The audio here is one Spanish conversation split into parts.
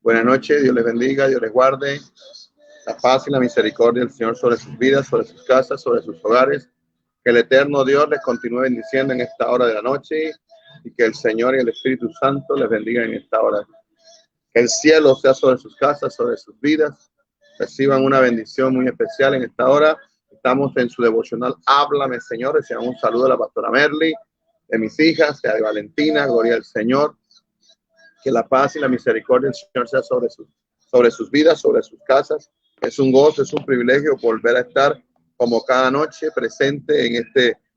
Buenas noches, Dios les bendiga, Dios les guarde. La paz y la misericordia del Señor sobre sus vidas, sobre sus casas, sobre sus hogares. Que el eterno Dios les continúe bendiciendo en esta hora de la noche y que el Señor y el Espíritu Santo les bendiga en esta hora. Que el cielo sea sobre sus casas, sobre sus vidas. Reciban una bendición muy especial en esta hora. Estamos en su devocional Háblame, Señor. Reciban un saludo de la pastora Merly, de mis hijas, de Valentina, gloria al Señor. Que la paz y la misericordia del Señor sea sobre sus vidas, sobre sus casas. Es un gozo, es un privilegio volver a estar como cada noche presente en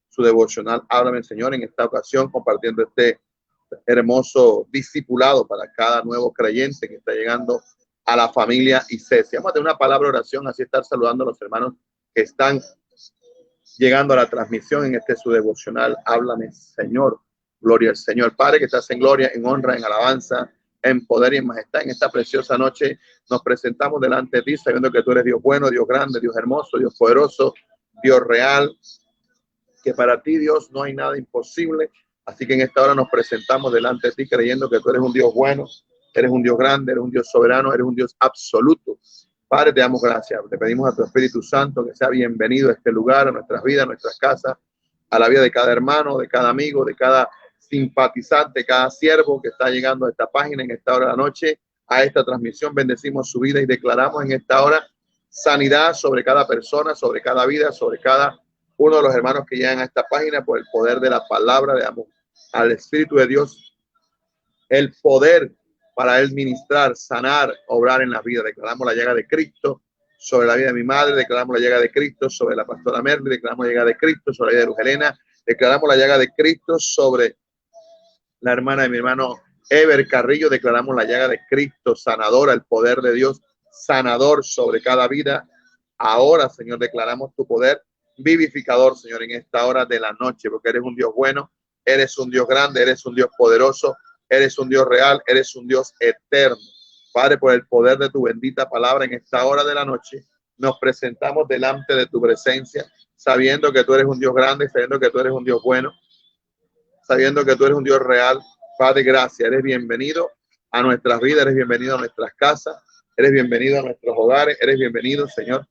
su devocional Háblame, Señor, en esta ocasión compartiendo este hermoso discipulado para cada nuevo creyente que está llegando a la familia ICESI. Vamos a tener una palabra de oración, así estar saludando a los hermanos que están llegando a la transmisión en su devocional Háblame, Señor. Gloria al Señor. Padre, que estás en gloria, en honra, en alabanza, en poder y en majestad. En esta preciosa noche nos presentamos delante de ti, sabiendo que tú eres Dios bueno, Dios grande, Dios hermoso, Dios poderoso, Dios real, que para ti, Dios, no hay nada imposible. Así que en esta hora nos presentamos delante de ti, creyendo que tú eres un Dios bueno, eres un Dios grande, eres un Dios soberano, eres un Dios absoluto. Padre, te damos gracias. Te pedimos a tu Espíritu Santo que sea bienvenido a este lugar, a nuestras vidas, a nuestras casas, a la vida de cada hermano, de cada amigo, de cada simpatizante, cada siervo que está llegando a esta página en esta hora de la noche, a esta transmisión. Bendecimos su vida y declaramos en esta hora sanidad sobre cada persona, sobre cada vida, sobre cada uno de los hermanos que llegan a esta página por el poder de la palabra. Le damos al Espíritu de Dios el poder para él ministrar, sanar, obrar en la vida. Declaramos la llaga de Cristo sobre la vida de mi madre, declaramos la llaga de Cristo sobre la pastora Merly, declaramos la llaga de Cristo sobre la vida de Luz Helena, declaramos la llaga de Cristo sobre la hermana de mi hermano Ever Carrillo, declaramos la llaga de Cristo sanadora, el poder de Dios sanador sobre cada vida. Ahora, Señor, declaramos tu poder vivificador, Señor, en esta hora de la noche, porque eres un Dios bueno, eres un Dios grande, eres un Dios poderoso, eres un Dios real, eres un Dios eterno. Padre, por el poder de tu bendita palabra en esta hora de la noche, nos presentamos delante de tu presencia, sabiendo que tú eres un Dios grande, sabiendo que tú eres un Dios bueno, sabiendo que tú eres un Dios real. Padre, gracias. Eres bienvenido a nuestras vidas, eres bienvenido a nuestras casas, eres bienvenido a nuestros hogares, eres bienvenido, Señor,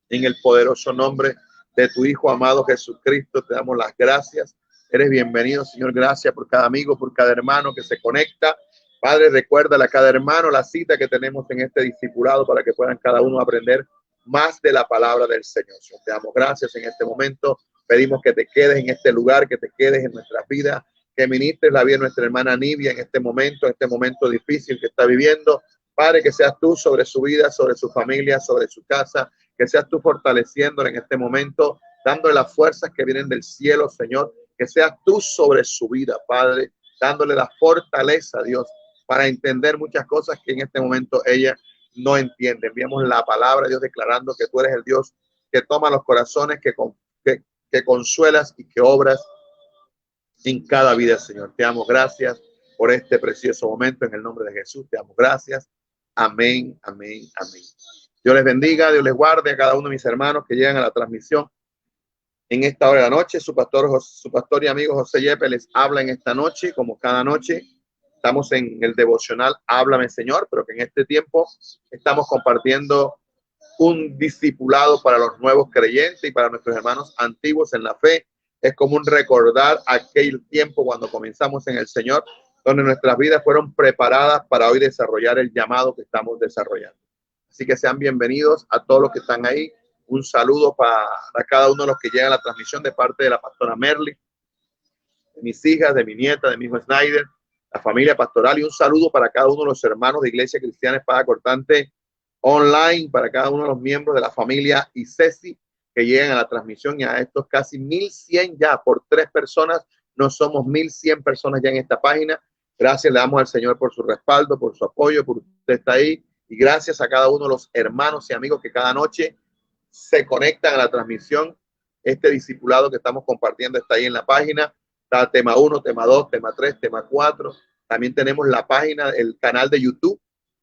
en el poderoso nombre de tu Hijo amado Jesucristo. Te damos las gracias. Eres bienvenido, Señor. Gracias por cada amigo, por cada hermano que se conecta. Padre, recuérdale a cada hermano la cita que tenemos en este discipulado para que puedan cada uno aprender más de la palabra del Señor. Te damos gracias en este momento. Pedimos que te quedes en este lugar, que te quedes en nuestras vidas, que ministres la vida de nuestra hermana Nivia en este momento difícil que está viviendo. Padre, que seas tú sobre su vida, sobre su familia, sobre su casa, que seas tú fortaleciéndola en este momento, dándole las fuerzas que vienen del cielo, Señor, que seas tú sobre su vida, Padre, dándole la fortaleza, Dios, para entender muchas cosas que en este momento ella no entiende. Enviamos la palabra, Dios, declarando que tú eres el Dios que toma los corazones, que consuelas y que obras en cada vida, Señor. Te damos gracias por este precioso momento en el nombre de Jesús. Te damos gracias. Amén, amén, amén. Dios les bendiga, Dios les guarde a cada uno de mis hermanos que llegan a la transmisión en esta hora de la noche. Su pastor y amigo José Yepes les habla en esta noche, como cada noche. Estamos en el devocional Háblame, Señor, pero que en este tiempo estamos compartiendo un discipulado para los nuevos creyentes y para nuestros hermanos antiguos en la fe. Es como un recordar aquel tiempo cuando comenzamos en el Señor, donde nuestras vidas fueron preparadas para hoy desarrollar el llamado que estamos desarrollando. Así que sean bienvenidos a todos los que están ahí. Un saludo para cada uno de los que llegan a la transmisión de parte de la pastora Merly, de mis hijas, de mi nieta, de mi hijo Snyder, la familia pastoral, y un saludo para cada uno de los hermanos de Iglesia Cristiana Espada Cortante online, para cada uno de los miembros de la familia ICESI que llegan a la transmisión, y a estos casi 1100 ya por 3 personas. No somos 1100 personas ya en esta página. Gracias le damos al Señor por su respaldo, por su apoyo, por usted está ahí, y gracias a cada uno de los hermanos y amigos que cada noche se conectan a la transmisión. Este discipulado que estamos compartiendo está ahí en la página. Está tema 1, tema 2, tema 3, tema 4. También tenemos la página, el canal de YouTube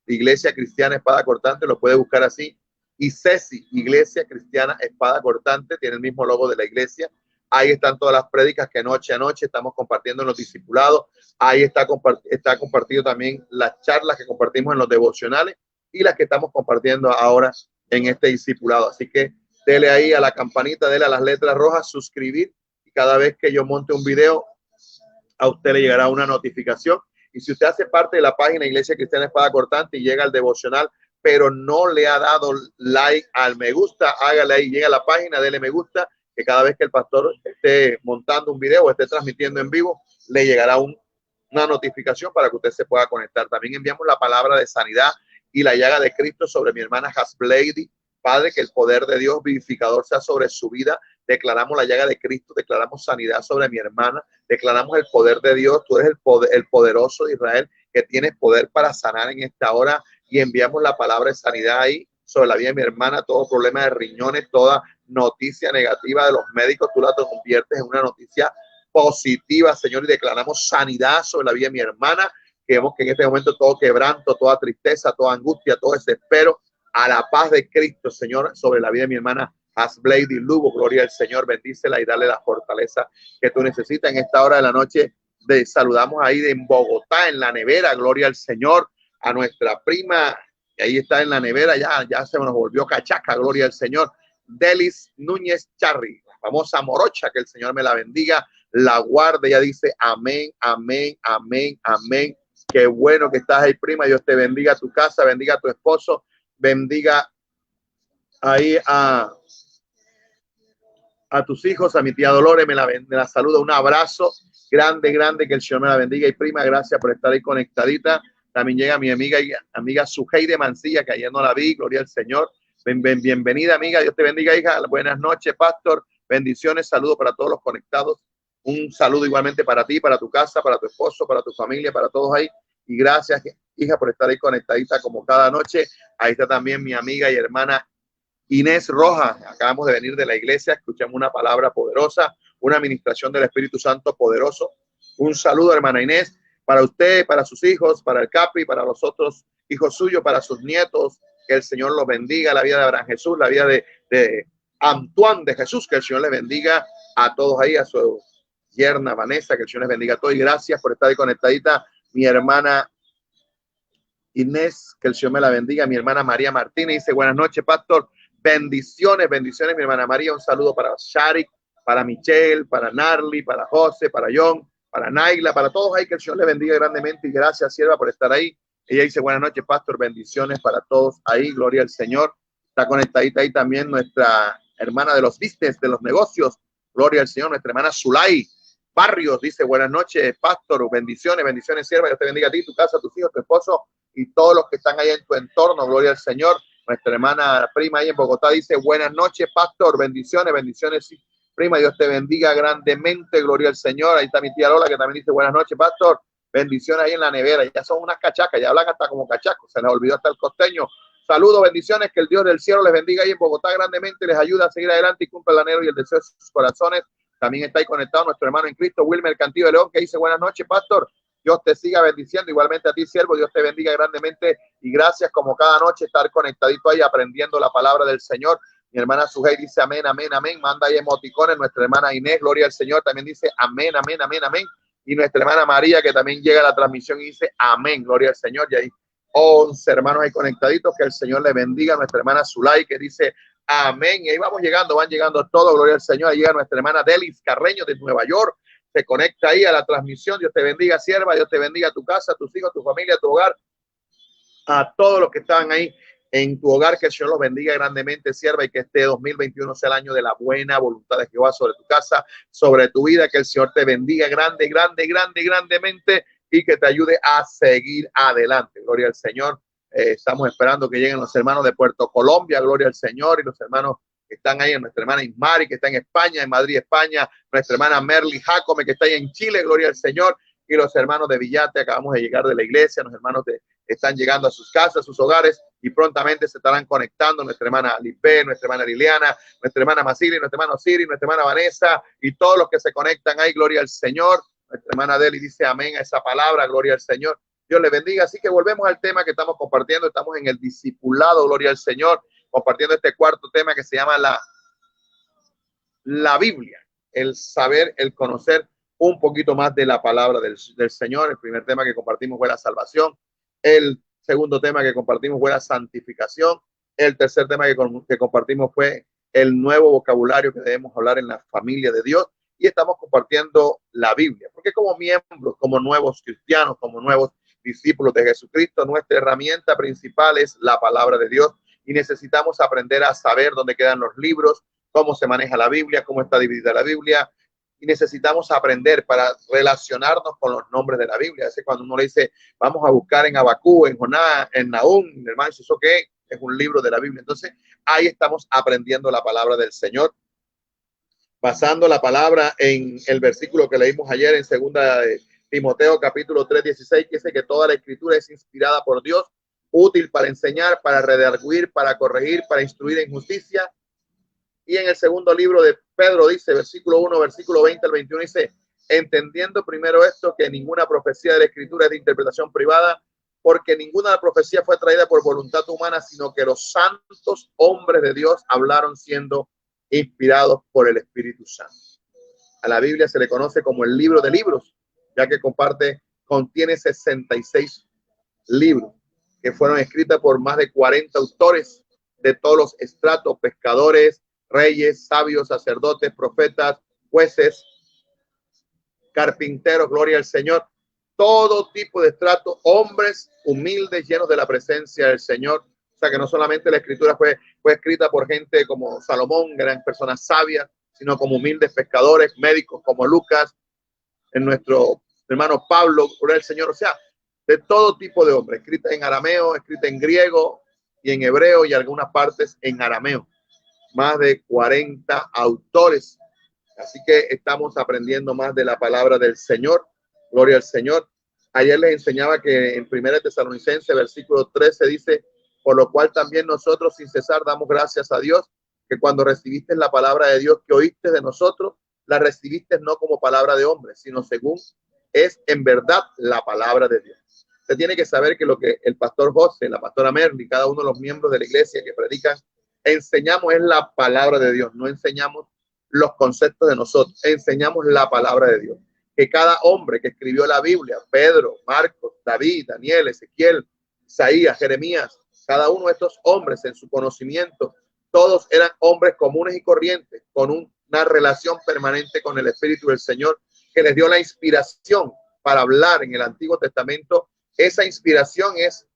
de Iglesia Cristiana Espada Cortante, lo puede buscar así. ICESI, Iglesia Cristiana Espada Cortante, tiene el mismo logo de la iglesia. Ahí están todas las prédicas que noche a noche estamos compartiendo en los discipulados. Ahí está compartido también las charlas que compartimos en los devocionales y las que estamos compartiendo ahora en este discipulado. Así que dele ahí a la campanita, dele a las letras rojas, suscribir, y cada vez que yo monte un video, a usted le llegará una notificación. Y si usted hace parte de la página Iglesia Cristiana Espada Cortante y llega al devocional, pero no le ha dado like al me gusta, hágale ahí, llega a la página, dele me gusta, que cada vez que el pastor esté montando un video o esté transmitiendo en vivo, le llegará una notificación para que usted se pueda conectar. También enviamos la palabra de sanidad y la llaga de Cristo sobre mi hermana Hasblady. Padre, que el poder de Dios vivificador sea sobre su vida. Declaramos la llaga de Cristo, declaramos sanidad sobre mi hermana, declaramos el poder de Dios. Tú eres el poderoso de Israel, que tienes poder para sanar en esta hora, y enviamos la palabra de sanidad ahí sobre la vida de mi hermana. Todo problema de riñones, toda noticia negativa de los médicos, tú la conviertes en una noticia positiva, Señor, y declaramos sanidad sobre la vida de mi hermana. Que vemos que en este momento todo quebranto, toda tristeza, toda angustia, todo desespero, a la paz de Cristo, Señor, sobre la vida de mi hermana Hasblady Lugo. Gloria al Señor, bendícela y dale la fortaleza que tú necesitas en esta hora de la noche. Saludamos ahí en Bogotá, en la nevera, gloria al Señor, a nuestra prima, que ahí está en la nevera, ya se nos volvió cachaca, gloria al Señor, Delis Núñez Charri, la famosa morocha, que el Señor me la bendiga, la guarde. Ella dice amén, amén, amén, amén. Qué bueno que estás ahí, prima. Dios te bendiga tu casa, bendiga a tu esposo, bendiga ahí a tus hijos, a mi tía Dolores, me la saluda, un abrazo grande, grande, que el Señor me la bendiga. Y prima, gracias por estar ahí conectadita. También llega mi amiga Suheide Mancilla, que ayer no la vi, gloria al Señor. Bienvenida, amiga, Dios te bendiga, hija. Buenas noches, pastor, bendiciones, saludos para todos los conectados. Un saludo igualmente para ti, para tu casa, para tu esposo, para tu familia, para todos ahí. Y gracias, hija, por estar ahí conectadita como cada noche. Ahí está también mi amiga y hermana Inés Rojas. Acabamos de venir de la iglesia, escuchamos una palabra poderosa, una administración del Espíritu Santo poderoso. Un saludo, hermana Inés, para usted, para sus hijos, para el Capi, para los otros hijos suyos, para sus nietos. Que el Señor los bendiga, la vida de Abraham Jesús, la vida de Antoine de Jesús, que el Señor les bendiga a todos ahí, a su yerna Vanessa, que el Señor les bendiga a todos. Y gracias por estar ahí conectadita, mi hermana Inés, que el Señor me la bendiga. Mi hermana María Martínez dice buenas noches, pastor. Bendiciones, bendiciones, mi hermana María. Un saludo para Sharik, para Michelle, para Narly, para José, para John, para Naila, para todos ahí, que el Señor les bendiga grandemente. Y gracias, sierva, por estar ahí. Ella dice buenas noches, pastor. Bendiciones para todos ahí. Gloria al Señor. Está conectadita ahí también nuestra hermana de los business, de los negocios. Gloria al Señor. Nuestra hermana Zulay Barrios dice buenas noches, pastor. Bendiciones, bendiciones, sierva. Dios te bendiga a ti, tu casa, tus hijos, tu esposo y todos los que están ahí en tu entorno. Gloria al Señor. Nuestra hermana prima ahí en Bogotá dice buenas noches, pastor. Bendiciones, bendiciones, sí, prima. Dios te bendiga grandemente. Gloria al Señor. Ahí está mi tía Lola, que también dice buenas noches, pastor. Bendiciones ahí en la nevera. Ya son unas cachacas, ya hablan hasta como cachacos. Se les olvidó hasta el costeño. Saludos, bendiciones. Que el Dios del cielo les bendiga ahí en Bogotá grandemente. Les ayuda a seguir adelante y cumpla el anhelo y el deseo de sus corazones. También está ahí conectado nuestro hermano en Cristo, Wilmer Cantillo de León, que dice buenas noches, pastor. Dios te siga bendiciendo, igualmente a ti, siervo. Dios te bendiga grandemente y gracias como cada noche estar conectadito ahí aprendiendo la palabra del Señor. Mi hermana Sujei dice amén, amén, amén. Manda ahí emoticones. Nuestra hermana Inés, gloria al Señor, también dice amén, amén, amén, amén. Y nuestra hermana María, que también llega a la transmisión y dice amén, gloria al Señor. Y ahí 11 hermanos ahí conectaditos, que el Señor le bendiga. Nuestra hermana Zulay, que dice amén. Y ahí vamos llegando, van llegando todos, gloria al Señor. Ahí llega nuestra hermana Delis Carreño de Nueva York. Se conecta ahí a la transmisión. Dios te bendiga, sierva. Dios te bendiga tu casa, tus hijos, tu familia, tu hogar. A todos los que están ahí en tu hogar, que el Señor los bendiga grandemente, sierva, y que este 2021 sea el año de la buena voluntad de Jehová sobre tu casa, sobre tu vida. Que el Señor te bendiga grande, grande, grande, grandemente y que te ayude a seguir adelante. Gloria al Señor. Estamos esperando que lleguen los hermanos de Puerto Colombia. Gloria al Señor. Y los hermanos que están ahí, nuestra hermana Ismari, que está en España, en Madrid, España, nuestra hermana Merly Jacome, que está ahí en Chile, gloria al Señor, y los hermanos de Villate, acabamos de llegar de la iglesia, los hermanos están llegando a sus casas, a sus hogares, y prontamente se estarán conectando, nuestra hermana Lipe, nuestra hermana Liliana, nuestra hermana Masili, nuestra hermana Siri, nuestra hermana Vanessa, y todos los que se conectan ahí, gloria al Señor. Nuestra hermana Deli dice amén a esa palabra, gloria al Señor. Dios le bendiga. Así que volvemos al tema que estamos compartiendo, estamos en el discipulado, gloria al Señor, compartiendo este cuarto tema que se llama la Biblia. el saber, el conocer un poquito más de la palabra del Señor. El primer tema que compartimos fue la salvación. El segundo tema que compartimos fue la santificación. El tercer tema que compartimos fue el nuevo vocabulario que debemos hablar en la familia de Dios. Y estamos compartiendo la Biblia, porque como miembros, como nuevos cristianos, como nuevos discípulos de Jesucristo, nuestra herramienta principal es la palabra de Dios y necesitamos aprender a saber dónde quedan los libros, cómo se maneja la Biblia, cómo está dividida la Biblia, y necesitamos aprender para relacionarnos con los nombres de la Biblia. Así cuando uno le dice, vamos a buscar en Abacú, en Jonás, en Nahum, hermano, ¿eso qué? Es un libro de la Biblia. Entonces, ahí estamos aprendiendo la palabra del Señor, basando la palabra en el versículo que leímos ayer en segunda de Timoteo capítulo 3:16, que dice que toda la escritura es inspirada por Dios, útil para enseñar, para redarguir, para corregir, para instruir en justicia. Y en el segundo libro de Pedro dice, versículo 1, versículo 20 al 21, dice, entendiendo primero esto, que ninguna profecía de la escritura es de interpretación privada, porque ninguna profecía fue traída por voluntad humana, sino que los santos hombres de Dios hablaron siendo inspirados por el Espíritu Santo. A la Biblia se le conoce como el libro de libros, ya que contiene 66 libros que fueron escritos por más de 40 autores de todos los estratos: pescadores, reyes, sabios, sacerdotes, profetas, jueces, carpinteros, gloria al Señor, todo tipo de estrato, hombres humildes llenos de la presencia del Señor. O sea que no solamente la escritura fue escrita por gente como Salomón, que eran personas sabias, sino como humildes pescadores, médicos como Lucas, en nuestro hermano Pablo, gloria al Señor. O sea, de todo tipo de hombres, escrita en arameo, escrita en griego y en hebreo y algunas partes en arameo. Más de 40 autores. Así que estamos aprendiendo más de la palabra del Señor. Gloria al Señor. Ayer les enseñaba que en 1 Tesalonicenses, versículo 13, dice, por lo cual también nosotros sin cesar damos gracias a Dios, que cuando recibiste la palabra de Dios que oíste de nosotros, la recibiste no como palabra de hombre, sino según es en verdad la palabra de Dios. Usted tiene que saber que lo que el pastor José, la pastora Merly, cada uno de los miembros de la iglesia que predican, enseñamos es la palabra de Dios, no enseñamos los conceptos de nosotros, enseñamos la palabra de Dios. Que cada hombre que escribió la Biblia, Pedro, Marcos, David, Daniel, Ezequiel, Isaías, Jeremías, cada uno de estos hombres en su conocimiento, todos eran hombres comunes y corrientes, con una relación permanente con el Espíritu del Señor, que les dio la inspiración para hablar en el Antiguo Testamento. Esa inspiración es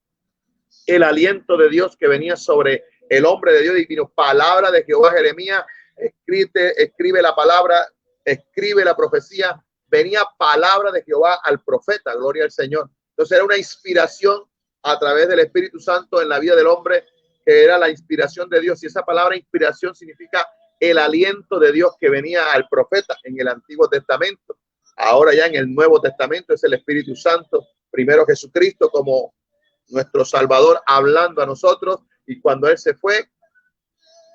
el aliento de Dios que venía sobre el hombre de Dios divino. Palabra de Jehová. Jeremías escribe la palabra, escribe la profecía. Venía palabra de Jehová al profeta, gloria al Señor. Entonces era una inspiración a través del Espíritu Santo en la vida del hombre, que era la inspiración de Dios. Y esa palabra inspiración significa el aliento de Dios que venía al profeta en el Antiguo Testamento. Ahora ya en el Nuevo Testamento es el Espíritu Santo, primero Jesucristo como nuestro Salvador hablando a nosotros, y cuando Él se fue,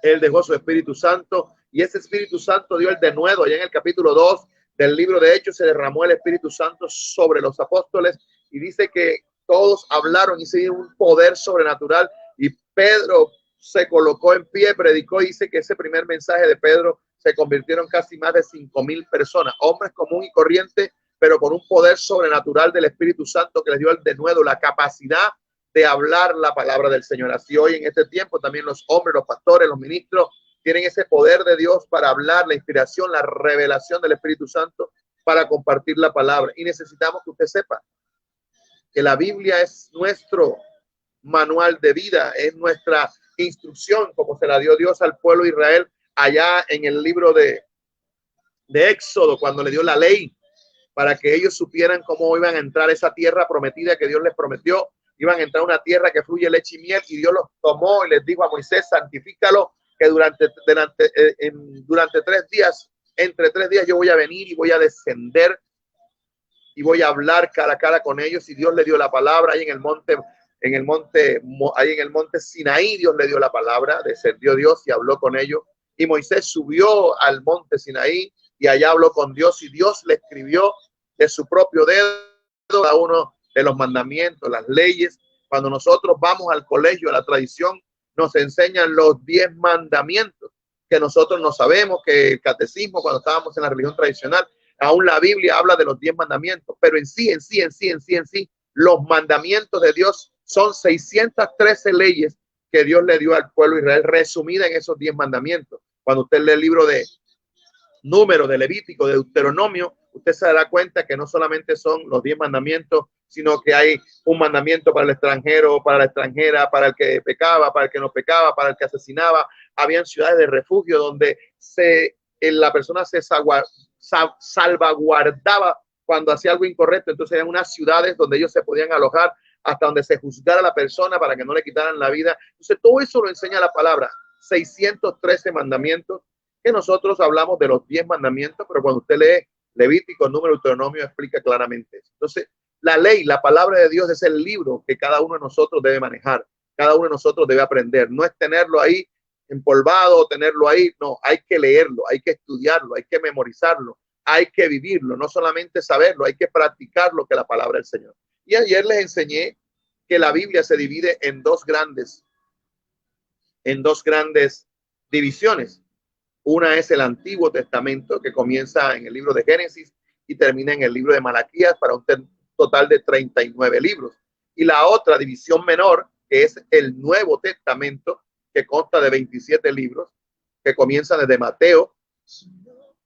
Él dejó su Espíritu Santo, y ese Espíritu Santo dio el denuedo. Allá en el capítulo 2 del libro de Hechos se derramó el Espíritu Santo sobre los apóstoles, y dice que todos hablaron y se dio un poder sobrenatural, y Pedro se colocó en pie, predicó, y dice que ese primer mensaje de Pedro se convirtieron casi más de 5,000 personas, hombres común y corriente, pero con un poder sobrenatural del Espíritu Santo que les dio el denuedo, la capacidad de hablar la palabra del Señor. Así hoy en este tiempo también los hombres, los pastores, los ministros tienen ese poder de Dios para hablar, la inspiración, la revelación del Espíritu Santo para compartir la palabra. Y necesitamos que usted sepa que la Biblia es nuestro manual de vida, es nuestra instrucción, como se la dio Dios al pueblo de Israel allá en el libro de Éxodo, cuando le dio la ley para que ellos supieran cómo iban a entrar a esa tierra prometida que Dios les prometió. Iban a entrar a una tierra que fluye leche y miel, y Dios los tomó y les dijo a Moisés, santifícalo, que durante 3 días, entre 3 días yo voy a venir y voy a descender y voy a hablar cara a cara con ellos. Y Dios le dio la palabra ahí en el monte Sinaí. Dios le dio la palabra, descendió Dios y habló con ellos. Y Moisés subió al monte Sinaí y allá habló con Dios, y Dios le escribió de su propio dedo cada uno de los mandamientos, las leyes. Cuando nosotros vamos al colegio, a la tradición, nos enseñan los 10 mandamientos. que nosotros no sabemos, que el catecismo, cuando estábamos en la religión tradicional, aún la Biblia habla de los 10 mandamientos, pero en sí, los mandamientos de Dios son 613 leyes que Dios le dio al pueblo de Israel, resumida en esos 10 mandamientos. Cuando usted lee el libro de Número, de Levítico, de Deuteronomio, usted se dará cuenta que no solamente son los 10 mandamientos, sino que hay un mandamiento para el extranjero, para la extranjera, para el que pecaba, para el que no pecaba, para el que asesinaba. Habían ciudades de refugio donde la persona se salvaguardaba cuando hacía algo incorrecto. Entonces eran unas ciudades donde ellos se podían alojar hasta donde se juzgara a la persona para que no le quitaran la vida. Entonces todo eso lo enseña la palabra. 613 mandamientos, que nosotros hablamos de los 10 mandamientos, pero cuando usted lee Levítico, Número, Deuteronomio, explica claramente eso. Entonces, la ley, la palabra de Dios es el libro que cada uno de nosotros debe manejar, cada uno de nosotros debe aprender. No es tenerlo ahí empolvado o tenerlo ahí, no, hay que leerlo, hay que estudiarlo, hay que memorizarlo, hay que vivirlo, no solamente saberlo, hay que practicar lo que la palabra del Señor. Y ayer les enseñé que la Biblia se divide en dos grandes divisiones. Una es el Antiguo Testamento, que comienza en el libro de Génesis y termina en el libro de Malaquías, para un total de 39 libros. Y la otra división menor, que es el Nuevo Testamento, que consta de 27 libros, que comienza desde Mateo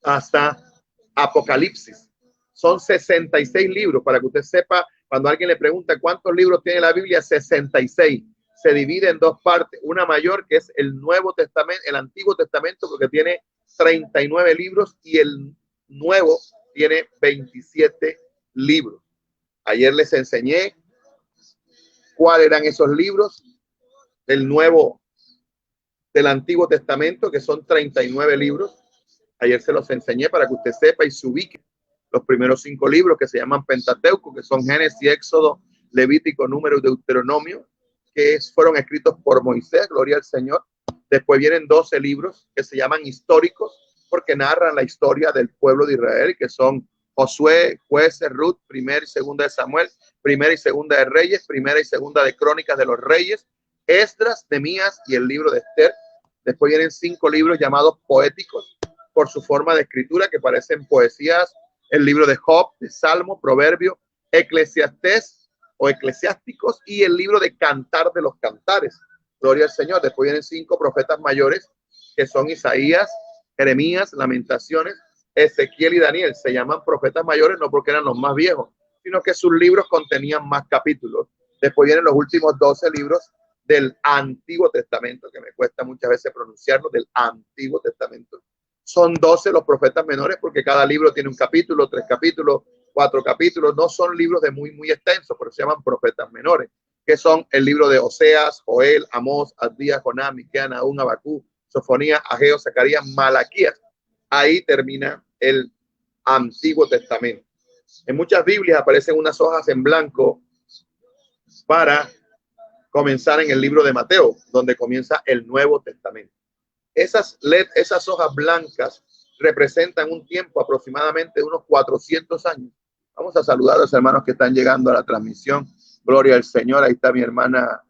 hasta Apocalipsis. Son 66 libros, para que usted sepa, cuando alguien le pregunta cuántos libros tiene la Biblia, 66. Se divide en dos partes, una mayor que es el Nuevo Testamento, el Antiguo Testamento, porque tiene 39 libros, y el Nuevo tiene 27 libros. Ayer les enseñé cuáles eran esos libros del Antiguo Testamento, que son 39 libros. Ayer se los enseñé para que usted sepa y se ubique. Los primeros 5 libros, que se llaman Pentateuco, que son Génesis, Éxodo, Levítico, Número y Deuteronomio, que fueron escritos por Moisés, gloria al Señor. Después vienen 12 libros que se llaman históricos, porque narran la historia del pueblo de Israel, que son Josué, Jueces, Ruth, Primera y Segunda de Samuel, Primera y Segunda de Reyes, Primera y Segunda de Crónicas de los Reyes, Esdras, Nehemías y el libro de Esther. Después vienen 5 libros llamados poéticos, por su forma de escritura, que parecen poesías: el libro de Job, de Salmo, Proverbio, Eclesiastés o Eclesiásticos, y el libro de Cantar de los Cantares, gloria al Señor. Después vienen 5 profetas mayores, que son Isaías, Jeremías, Lamentaciones, Ezequiel y Daniel. Se llaman profetas mayores no porque eran los más viejos, sino que sus libros contenían más capítulos. Después vienen los últimos 12 libros del Antiguo Testamento, que me cuesta muchas veces pronunciarlo, del Antiguo Testamento. Son 12 los profetas menores, porque cada libro tiene un capítulo, 3 capítulos, 4 capítulos. No son libros de muy extensos, pero se llaman profetas menores, que son el libro de Oseas, Joel, Amós, Abdías, Jonás, Miqueas, Nahum, Habacuc, Sofonías, Ageo, Zacarías, Malaquías. Ahí termina el Antiguo Testamento. En muchas Biblias aparecen unas hojas en blanco para comenzar en el libro de Mateo, donde comienza el Nuevo Testamento. Esas hojas blancas representan un tiempo aproximadamente de unos 400 años. Vamos a saludar a los hermanos que están llegando a la transmisión. Gloria al Señor. Ahí está mi hermana.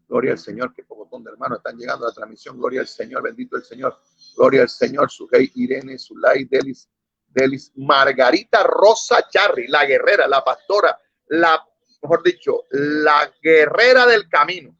Gloria al Señor. Qué pocotón de hermanos están llegando a la transmisión. Gloria al Señor. Bendito el Señor. Gloria al Señor. Sujei, Irene, Zulay, Delis, Margarita Rosa Charri, la guerrera, la pastora, mejor dicho, la guerrera del camino.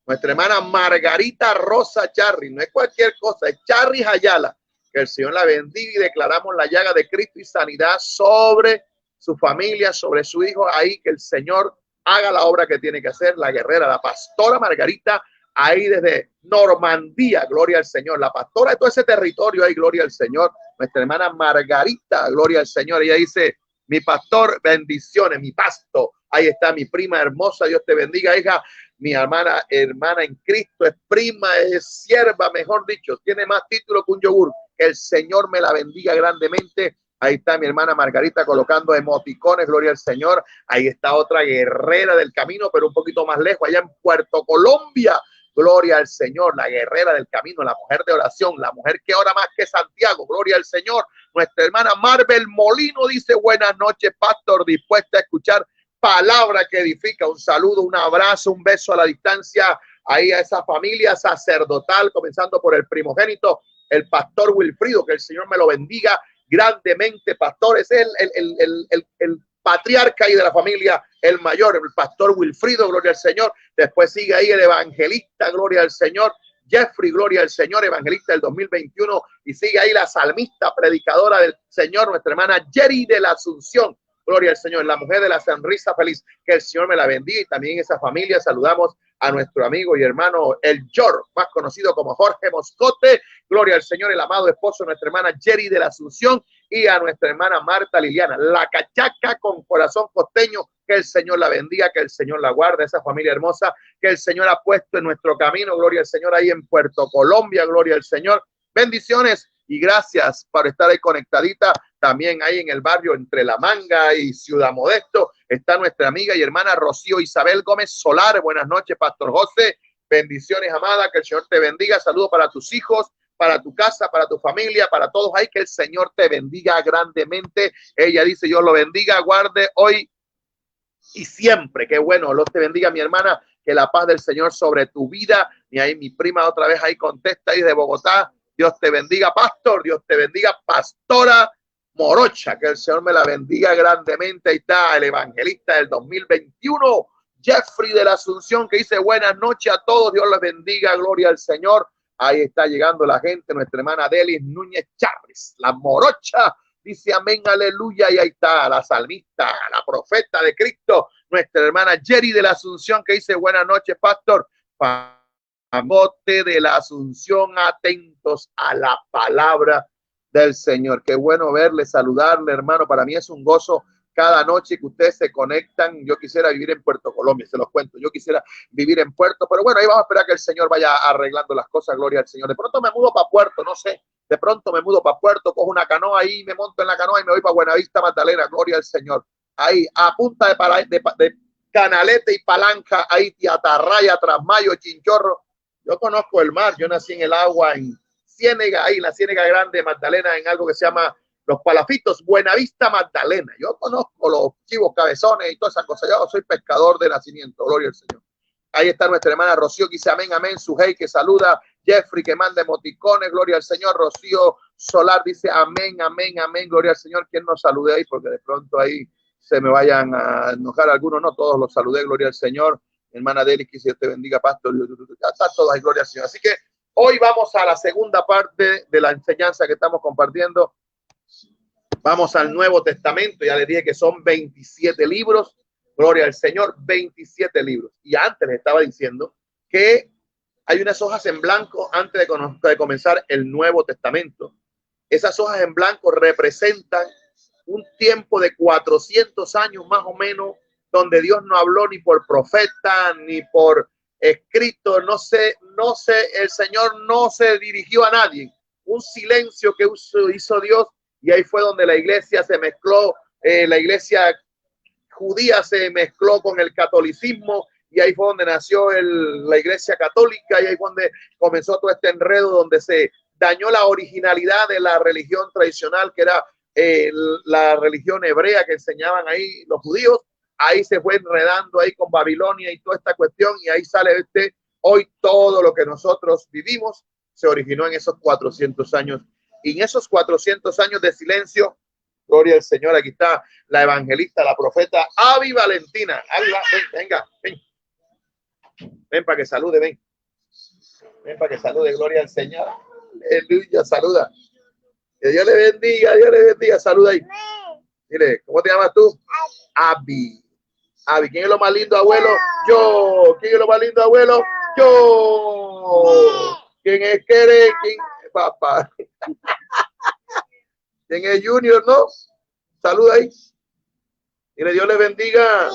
Nuestra hermana Margarita Rosa Charri, no es cualquier cosa, es Charri Ayala. Que el Señor la bendiga, y declaramos la llaga de Cristo y sanidad sobre su familia, sobre su hijo. Ahí que el Señor haga la obra que tiene que hacer. La guerrera, la pastora Margarita, ahí desde Normandía, gloria al Señor. La pastora de todo ese territorio, ahí, gloria al Señor. Nuestra hermana Margarita, gloria al Señor. Ella dice: mi pastor, bendiciones, mi pasto. Ahí está mi prima hermosa, Dios te bendiga, hija. Mi hermana en Cristo, es prima, es sierva, mejor dicho, tiene más título que un yogur. Que el Señor me la bendiga grandemente. Ahí está mi hermana Margarita colocando emoticones, gloria al Señor. Ahí está otra guerrera del camino, pero un poquito más lejos, allá en Puerto Colombia. Gloria al Señor, la guerrera del camino, la mujer de oración, la mujer que ora más que Santiago. Gloria al Señor. Nuestra hermana Marvel Molino dice: buenas noches, pastor, dispuesta a escuchar palabra que edifica. Un saludo, un abrazo, un beso a la distancia ahí a esa familia sacerdotal, comenzando por el primogénito, el pastor Wilfrido, que el Señor me lo bendiga grandemente. Pastor, es el patriarca ahí de la familia, el mayor, el pastor Wilfrido, gloria al Señor. Después sigue ahí el evangelista, gloria al Señor, Jeffrey, gloria al Señor, evangelista del 2021. Y sigue ahí la salmista, predicadora del Señor, nuestra hermana Jerry de la Asunción, gloria al Señor, la mujer de la sonrisa feliz. Que el Señor me la bendiga. Y también esa familia saludamos a nuestro amigo y hermano el Yor, más conocido como Jorge Moscote, gloria al Señor, el amado esposo de nuestra hermana Jerry de la Asunción, y a nuestra hermana Marta Liliana, la cachaca con corazón costeño. Que el Señor la bendiga, que el Señor la guarde, esa familia hermosa que el Señor ha puesto en nuestro camino, gloria al Señor, ahí en Puerto Colombia, gloria al Señor. Bendiciones y gracias por estar ahí conectadita. También ahí en el barrio entre La Manga y Ciudad Modesto está nuestra amiga y hermana Rocío Isabel Gómez Solar. Buenas noches, Pastor José. Bendiciones, amada, que el Señor te bendiga. Saludos para tus hijos, para tu casa, para tu familia, para todos ahí. Que el Señor te bendiga grandemente. Ella dice, Dios lo bendiga, guarde hoy y siempre. Qué bueno, Dios te bendiga, mi hermana. Que la paz del Señor sobre tu vida. Y ahí mi prima otra vez ahí contesta ahí de Bogotá. Dios te bendiga, pastor. Dios te bendiga, pastora Morocha. Que el Señor me la bendiga grandemente. Ahí está el evangelista del 2021, Jeffrey de la Asunción, que dice buenas noches a todos. Dios les bendiga, gloria al Señor. Ahí está llegando la gente, nuestra hermana Delis Núñez Chávez, la Morocha. Dice amén, aleluya. Y ahí está la salmista, la profeta de Cristo, nuestra hermana Jerry de la Asunción, que dice buenas noches, pastor. Famote de la Asunción, atentos a la palabra del Señor. Qué bueno verle, saludarle, hermano. Para mí es un gozo cada noche que ustedes se conectan. Yo quisiera vivir en Puerto Colombia, se los cuento. Yo quisiera vivir en Puerto, pero bueno, ahí vamos a esperar que el Señor vaya arreglando las cosas, gloria al Señor. De pronto me mudo para Puerto, no sé. De pronto me mudo para Puerto, cojo una canoa ahí, me monto en la canoa y me voy para Buenavista, Magdalena, gloria al Señor. Ahí, a punta de canalete y palanca, ahí, Tiatarraya, Trasmayo, Chinchorro. Yo conozco el mar, yo nací en el agua, en Ciénega, ahí en la Ciénega Grande, Magdalena, en algo que se llama Los Palafitos, Buenavista, Magdalena. Yo conozco los chivos cabezones y todas esas cosas. Yo soy pescador de nacimiento, gloria al Señor. Ahí está nuestra hermana Rocío, que dice amén, amén. Sujei, que saluda. Jeffrey, que manda emoticones, gloria al Señor. Rocío Solar dice amén, amén, amén, gloria al Señor. ¿Quién nos salude ahí? Porque de pronto ahí se me vayan a enojar algunos, no todos los saludé, gloria al Señor. Hermana Delis, que Dios te bendiga, pastor. Ya está todas ahí, gloria al Señor. Así que hoy vamos a la segunda parte de la enseñanza que estamos compartiendo. Vamos al Nuevo Testamento. Ya les dije que son 27 libros. Gloria al Señor, 27 libros. Y antes les estaba diciendo que hay unas hojas en blanco antes de comenzar el Nuevo Testamento. Esas hojas en blanco representan un tiempo de 400 años más o menos, donde Dios no habló ni por profeta, ni por escrito, no sé, el Señor no se dirigió a nadie. Un silencio que hizo Dios, y ahí fue donde la iglesia se mezcló, la iglesia judía se mezcló con el catolicismo, y ahí fue donde nació la iglesia católica, y ahí fue donde comenzó todo este enredo, donde se dañó la originalidad de la religión tradicional, que era la religión hebrea que enseñaban ahí los judíos. Ahí se fue enredando ahí con Babilonia y toda esta cuestión, y ahí sale hoy todo lo que nosotros vivimos se originó en esos 400 años. Y en esos 400 años de silencio, gloria al Señor, aquí está la evangelista, la profeta Avi Valentina. Avi, venga, ven para que salude, ven para que salude, gloria al Señor. Aleluya, saluda. Que Dios le bendiga, saluda ahí. Dile, ¿cómo te llamas tú? Avi. Avi, ¿quién es lo más lindo, abuelo? Yo. ¿Quién es lo más lindo, abuelo? Yo. ¿Quién es Kere? ¿Quién es papá? ¿Quién es Junior, no? Saluda ahí. Dile, Dios le bendiga.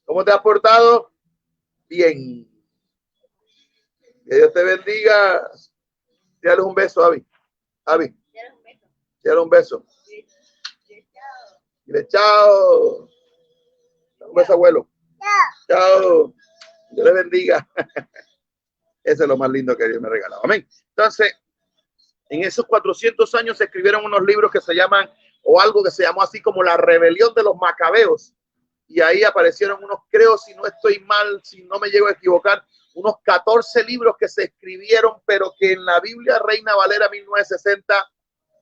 ¿Cómo te has portado? Bien. Que Dios te bendiga. Dale un beso, Avi. Avi. Dale un beso. Dile chao. Un beso, abuelo. Chao. Dios le bendiga. Eso es lo más lindo que Dios me regaló. Amén. Entonces, en esos 400 años se escribieron unos libros que se llaman, o algo que se llamó así como la rebelión de los macabeos. Y ahí aparecieron unos, creo, si no estoy mal, si no me llego a equivocar, unos 14 libros que se escribieron, pero que en la Biblia Reina Valera 1960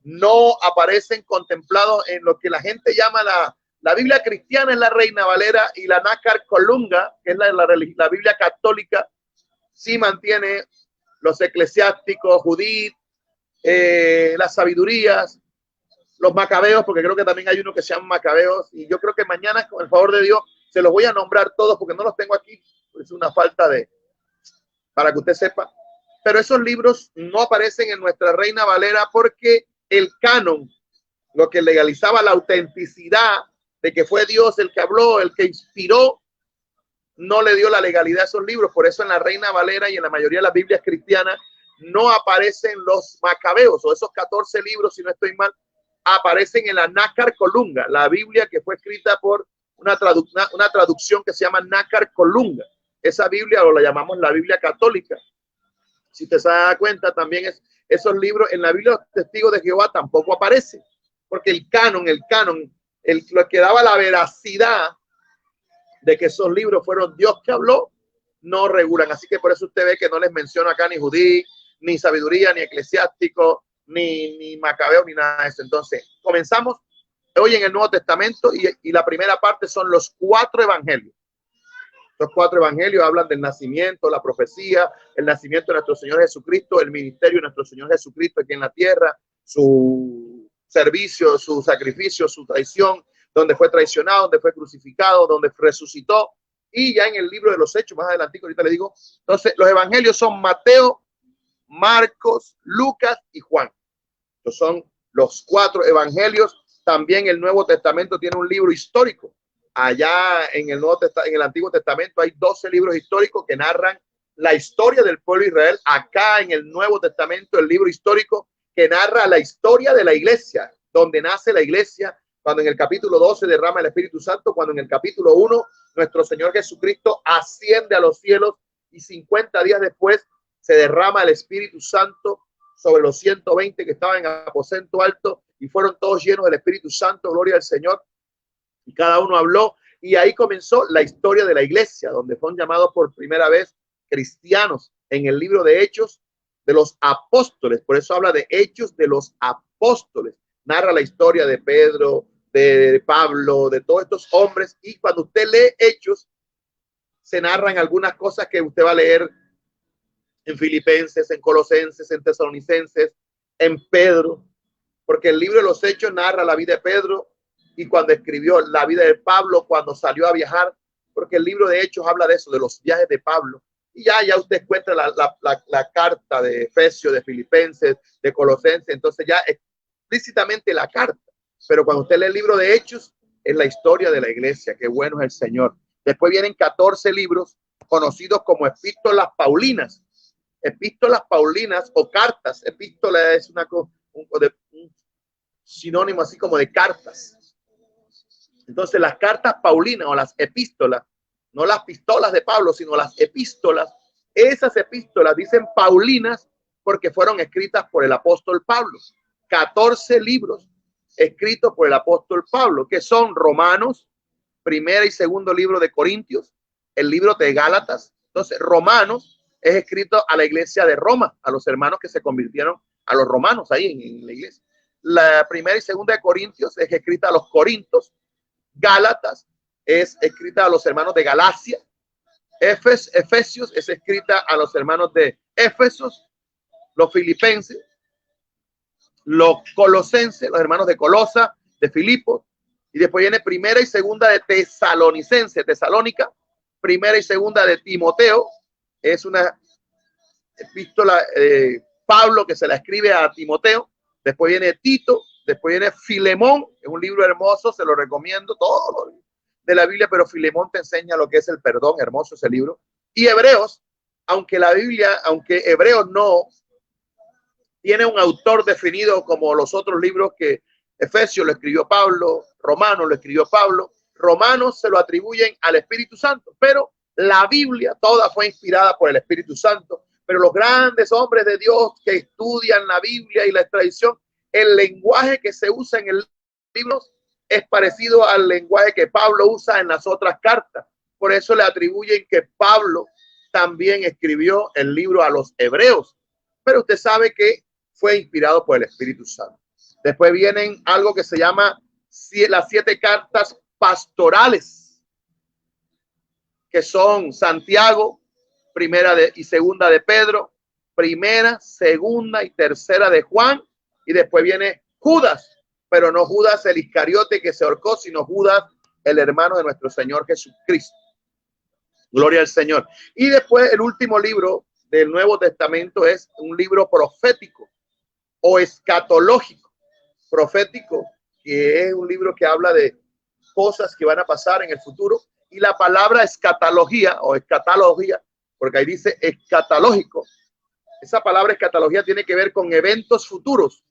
no aparecen contemplados en lo que la gente llama la Biblia cristiana, es la Reina Valera, y la Nácar Colunga, que es la Biblia católica, sí mantiene los eclesiásticos, Judith, las sabidurías, los macabeos, porque creo que también hay uno que se llama macabeos, y yo creo que mañana, con el favor de Dios, se los voy a nombrar todos, porque no los tengo aquí, es una falta para que usted sepa, pero esos libros no aparecen en nuestra Reina Valera porque el canon, lo que legalizaba la autenticidad de que fue Dios el que habló, el que inspiró, no le dio la legalidad a esos libros. Por eso en la Reina Valera y en la mayoría de las Biblias cristianas no aparecen los macabeos, o esos 14 libros, si no estoy mal, aparecen en la Nácar Colunga, la Biblia que fue escrita por una traducción que se llama Nácar Colunga. Esa Biblia, o la llamamos la Biblia católica. Si usted se da cuenta, también esos libros en la Biblia de los Testigos de Jehová tampoco aparece, porque el canon, lo que daba la veracidad de que esos libros fueron Dios que habló, no regulan. Así que por eso usted ve que no les menciono acá ni Judí, ni sabiduría, ni eclesiástico, ni macabeo, ni nada de eso. Entonces, comenzamos hoy en el Nuevo Testamento y la primera parte son los 4 evangelios. Los 4 evangelios hablan del nacimiento, la profecía, el nacimiento de nuestro Señor Jesucristo, el ministerio de nuestro Señor Jesucristo aquí en la tierra, su servicio, su sacrificio, su traición, donde fue traicionado, donde fue crucificado, donde resucitó. Y ya en el libro de los Hechos, más adelante, ahorita le digo, entonces los evangelios son Mateo, Marcos, Lucas y Juan. Estos son los 4 evangelios. También el Nuevo Testamento tiene un libro histórico. Allá en el Antiguo Testamento hay 12 libros históricos que narran la historia del pueblo de Israel. Acá en el Nuevo Testamento, el libro histórico que narra la historia de la iglesia, donde nace la iglesia, cuando en el capítulo 12 derrama el Espíritu Santo, cuando en el capítulo 1 nuestro Señor Jesucristo asciende a los cielos y 50 días después se derrama el Espíritu Santo sobre los 120 que estaban en aposento alto y fueron todos llenos del Espíritu Santo, gloria al Señor. Y cada uno habló, y ahí comenzó la historia de la iglesia, donde fueron llamados por primera vez cristianos en el libro de Hechos de los apóstoles. Por eso habla de Hechos de los apóstoles. Narra la historia de Pedro, de Pablo, de todos estos hombres. Y cuando usted lee Hechos, se narran algunas cosas que usted va a leer en Filipenses, en Colosenses, en Tesalonicenses, en Pedro, porque el libro de los Hechos narra la vida de Pedro, y cuando escribió la vida de Pablo, cuando salió a viajar, porque el libro de Hechos habla de eso, de los viajes de Pablo. Y ya usted encuentra la carta de Efesios, de Filipenses, de Colosenses, entonces ya explícitamente la carta. Pero cuando usted lee el libro de Hechos, es la historia de la iglesia. Qué bueno es el Señor. Después vienen 14 libros conocidos como epístolas paulinas. Epístolas paulinas o cartas. Epístola es un sinónimo así como de cartas. Entonces las cartas paulinas o las epístolas, no las pistolas de Pablo, sino las epístolas, esas epístolas dicen paulinas porque fueron escritas por el apóstol Pablo. 14 libros escritos por el apóstol Pablo, que son Romanos, primera y segundo libro de Corintios, el libro de Gálatas. Entonces Romanos es escrito a la iglesia de Roma, a los hermanos que se convirtieron a los romanos ahí en la iglesia. La primera y segunda de Corintios es escrita a los corintos. Gálatas es escrita a los hermanos de Galacia. Efesios es escrita a los hermanos de Éfesos. Los filipenses, los colosenses, los hermanos de Colosa, de Filipos. Y después viene primera y segunda de Tesalónica. Primera y segunda de Timoteo. Es una epístola Pablo que se la escribe a Timoteo. Después viene Tito. Después viene Filemón, es un libro hermoso, se lo recomiendo, todo de la Biblia, pero Filemón te enseña lo que es el perdón, hermoso ese libro. Y Hebreos, aunque Hebreos no tiene un autor definido como los otros libros, que Efesios lo escribió Pablo, Romanos lo escribió Pablo, Romanos se lo atribuyen al Espíritu Santo, pero la Biblia toda fue inspirada por el Espíritu Santo. Pero los grandes hombres de Dios que estudian la Biblia y la tradición, el lenguaje que se usa en el libro es parecido al lenguaje que Pablo usa en las otras cartas. Por eso le atribuyen que Pablo también escribió el libro a los hebreos, pero usted sabe que fue inspirado por el Espíritu Santo. Después vienen algo que se llama las 7 cartas pastorales, que son Santiago, primera y segunda de Pedro, primera, segunda y tercera de Juan, y después viene Judas, pero no Judas el Iscariote que se ahorcó, sino Judas el hermano de nuestro Señor Jesucristo. Gloria al Señor. Y después el último libro del Nuevo Testamento es un libro profético o escatológico. Profético, que es un libro que habla de cosas que van a pasar en el futuro, y la palabra escatología o escatología, porque ahí dice escatológico, esa palabra escatología tiene que ver con eventos futuros.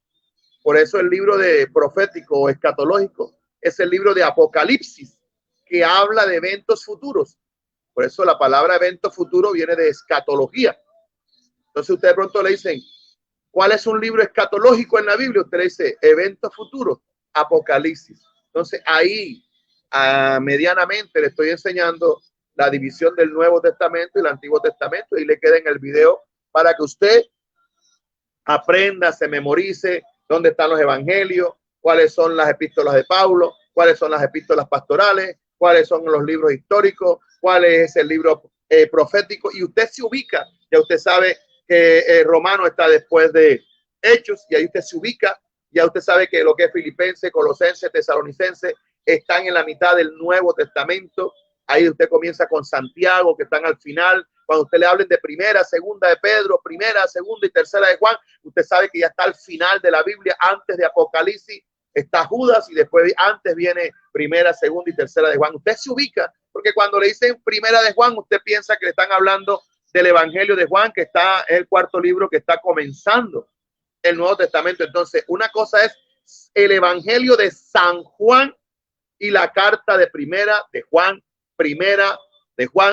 Por eso el libro de profético o escatológico es el libro de Apocalipsis, que habla de eventos futuros. Por eso la palabra evento futuro viene de escatología. Entonces usted de pronto le dicen, ¿cuál es un libro escatológico en la Biblia? Usted le dice, eventos futuros, Apocalipsis. Entonces ahí medianamente le estoy enseñando la división del Nuevo Testamento y el Antiguo Testamento, y le queda en el video para que usted aprenda, se memorice dónde están los evangelios, cuáles son las epístolas de Pablo, cuáles son las epístolas pastorales, cuáles son los libros históricos, cuál es el libro profético, y usted se ubica. Ya usted sabe que Romano está después de Hechos, y ahí usted se ubica. Ya usted sabe que lo que es Filipenses, Colosenses, Tesalonicenses están en la mitad del Nuevo Testamento. Ahí usted comienza con Santiago, que están al final. Cuando usted le hablen de primera, segunda de Pedro, primera, segunda y tercera de Juan, usted sabe que ya está al final de la Biblia, antes de Apocalipsis está Judas, y después antes viene primera, segunda y tercera de Juan. Usted se ubica, porque cuando le dicen primera de Juan, usted piensa que le están hablando del Evangelio de Juan, que está en el 4º libro que está comenzando el Nuevo Testamento. Entonces, una cosa es el Evangelio de San Juan y la carta de primera de Juan,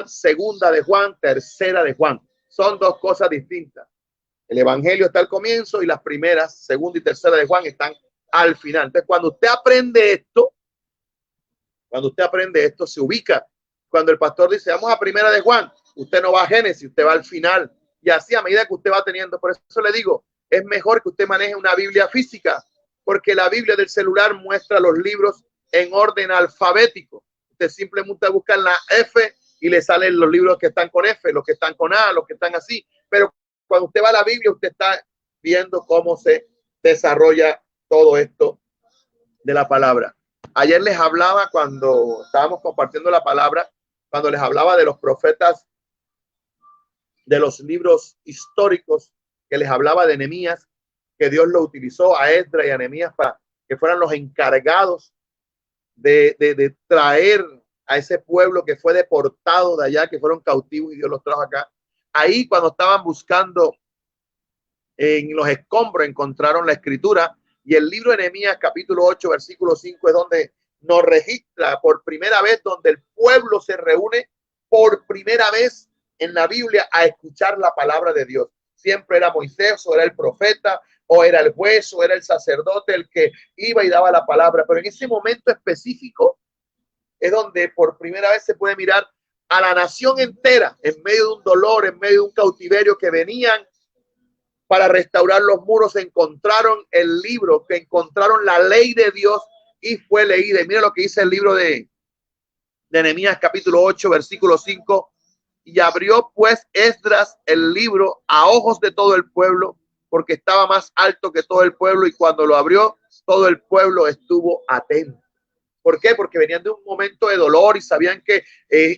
segunda de Juan, tercera de Juan. Son dos cosas distintas. El Evangelio está al comienzo y las primeras, segunda y tercera de Juan están al final. Entonces, cuando usted aprende esto, se ubica. Cuando el pastor dice, vamos a primera de Juan, usted no va a Génesis, usted va al final. Y así, a medida que usted va teniendo, por eso le digo, es mejor que usted maneje una Biblia física, porque la Biblia del celular muestra los libros en orden alfabético. Usted simplemente busca en la F y le salen los libros que están con F, los que están con A, los que están así. Pero cuando usted va a la Biblia, usted está viendo cómo se desarrolla todo esto de la palabra. Ayer les hablaba, cuando estábamos compartiendo la palabra, cuando les hablaba de los profetas, de los libros históricos, que les hablaba de Nehemías, que Dios lo utilizó a Esdras y a Nehemías para que fueran los encargados de traer a ese pueblo que fue deportado de allá, que fueron cautivos, y Dios los trajo acá. Ahí, cuando estaban buscando en los escombros, encontraron la escritura, y el libro de Nehemías capítulo 8 versículo 5 es donde nos registra por primera vez, donde el pueblo se reúne por primera vez en la Biblia a escuchar la palabra de Dios. Siempre era Moisés, o era el profeta, o era el juez, o era el sacerdote el que iba y daba la palabra, pero en ese momento específico es donde por primera vez se puede mirar a la nación entera en medio de un dolor, en medio de un cautiverio, que venían para restaurar los muros. Encontraron el libro, que encontraron la ley de Dios, y fue leída. Y mira lo que dice el libro de Nehemías capítulo 8 versículo 5. Y abrió pues Esdras el libro a ojos de todo el pueblo, porque estaba más alto que todo el pueblo, y cuando lo abrió, todo el pueblo estuvo atento. ¿Por qué? Porque venían de un momento de dolor y sabían que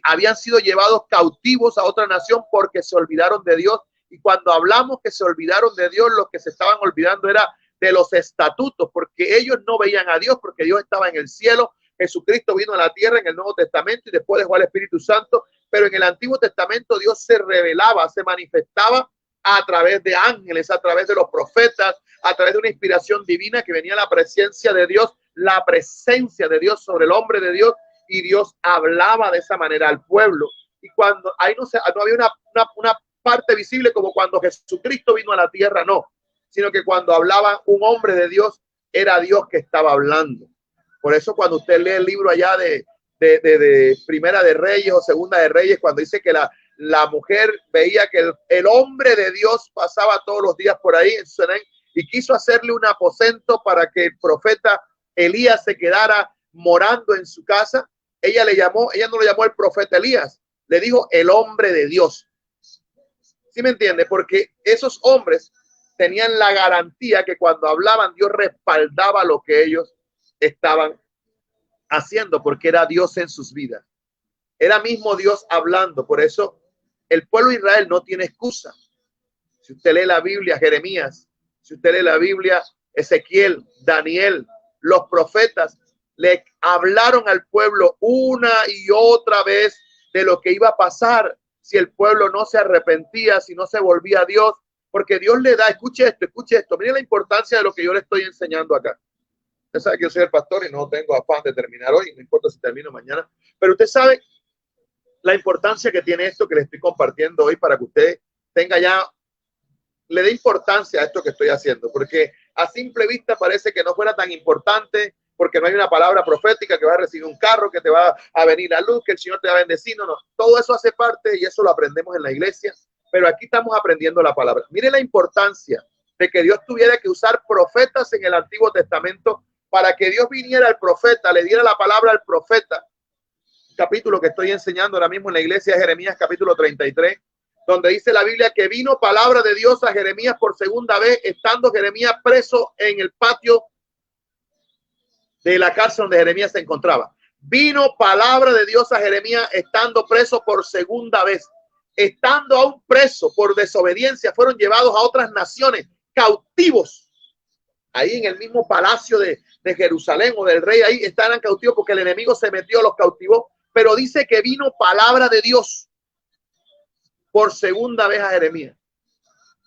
habían sido llevados cautivos a otra nación porque se olvidaron de Dios. Y cuando hablamos que se olvidaron de Dios, lo que se estaban olvidando era de los estatutos, porque ellos no veían a Dios, porque Dios estaba en el cielo. Jesucristo vino a la tierra en el Nuevo Testamento y después dejó al Espíritu Santo, pero en el Antiguo Testamento Dios se revelaba, se manifestaba a través de ángeles, a través de los profetas, a través de una inspiración divina, que venía la presencia de Dios sobre el hombre de Dios, y Dios hablaba de esa manera al pueblo. Y cuando ahí no había una parte visible como cuando Jesucristo vino a la tierra, no, sino que cuando hablaba un hombre de Dios, era Dios que estaba hablando. Por eso cuando usted lee el libro allá de Primera de Reyes o Segunda de Reyes, cuando dice que la mujer veía que el hombre de Dios pasaba todos los días por ahí en Sunem y quiso hacerle un aposento para que el profeta Elías se quedara morando en su casa. Ella no lo llamó el profeta Elías, le dijo el hombre de Dios. ¿Sí me entiende? Porque esos hombres tenían la garantía que cuando hablaban Dios respaldaba lo que ellos estaban haciendo, porque era Dios en sus vidas. Era mismo Dios hablando. Por eso el pueblo de Israel no tiene excusa. Si usted lee la Biblia, Jeremías, si usted lee la Biblia, Ezequiel, Daniel, los profetas le hablaron al pueblo una y otra vez de lo que iba a pasar si el pueblo no se arrepentía, si no se volvía a Dios, porque Dios le da, escuche esto, mire la importancia de lo que yo le estoy enseñando acá. Usted sabe que yo soy el pastor y no tengo afán de terminar hoy, no importa si termino mañana, pero usted sabe la importancia que tiene esto que le estoy compartiendo hoy para que usted tenga ya, le dé importancia a esto que estoy haciendo, porque a simple vista parece que no fuera tan importante, porque no hay una palabra profética que va a recibir un carro, que te va a venir la luz, que el Señor te va a bendecir. No, todo eso hace parte y eso lo aprendemos en la iglesia, pero aquí estamos aprendiendo la palabra. Mire la importancia de que Dios tuviera que usar profetas en el Antiguo Testamento para que Dios viniera al profeta, le diera la palabra al profeta. Capítulo que estoy enseñando ahora mismo en la iglesia de Jeremías, capítulo 33, donde dice la Biblia que vino palabra de Dios a Jeremías por segunda vez, estando Jeremías preso en el patio de la cárcel donde Jeremías se encontraba. Vino palabra de Dios a Jeremías estando preso por segunda vez. Estando aún preso por desobediencia, fueron llevados a otras naciones, cautivos. Ahí en el mismo palacio de Jerusalén o del rey, ahí estaban cautivos porque el enemigo se metió, los cautivó. Pero dice que vino palabra de Dios por segunda vez a Jeremías.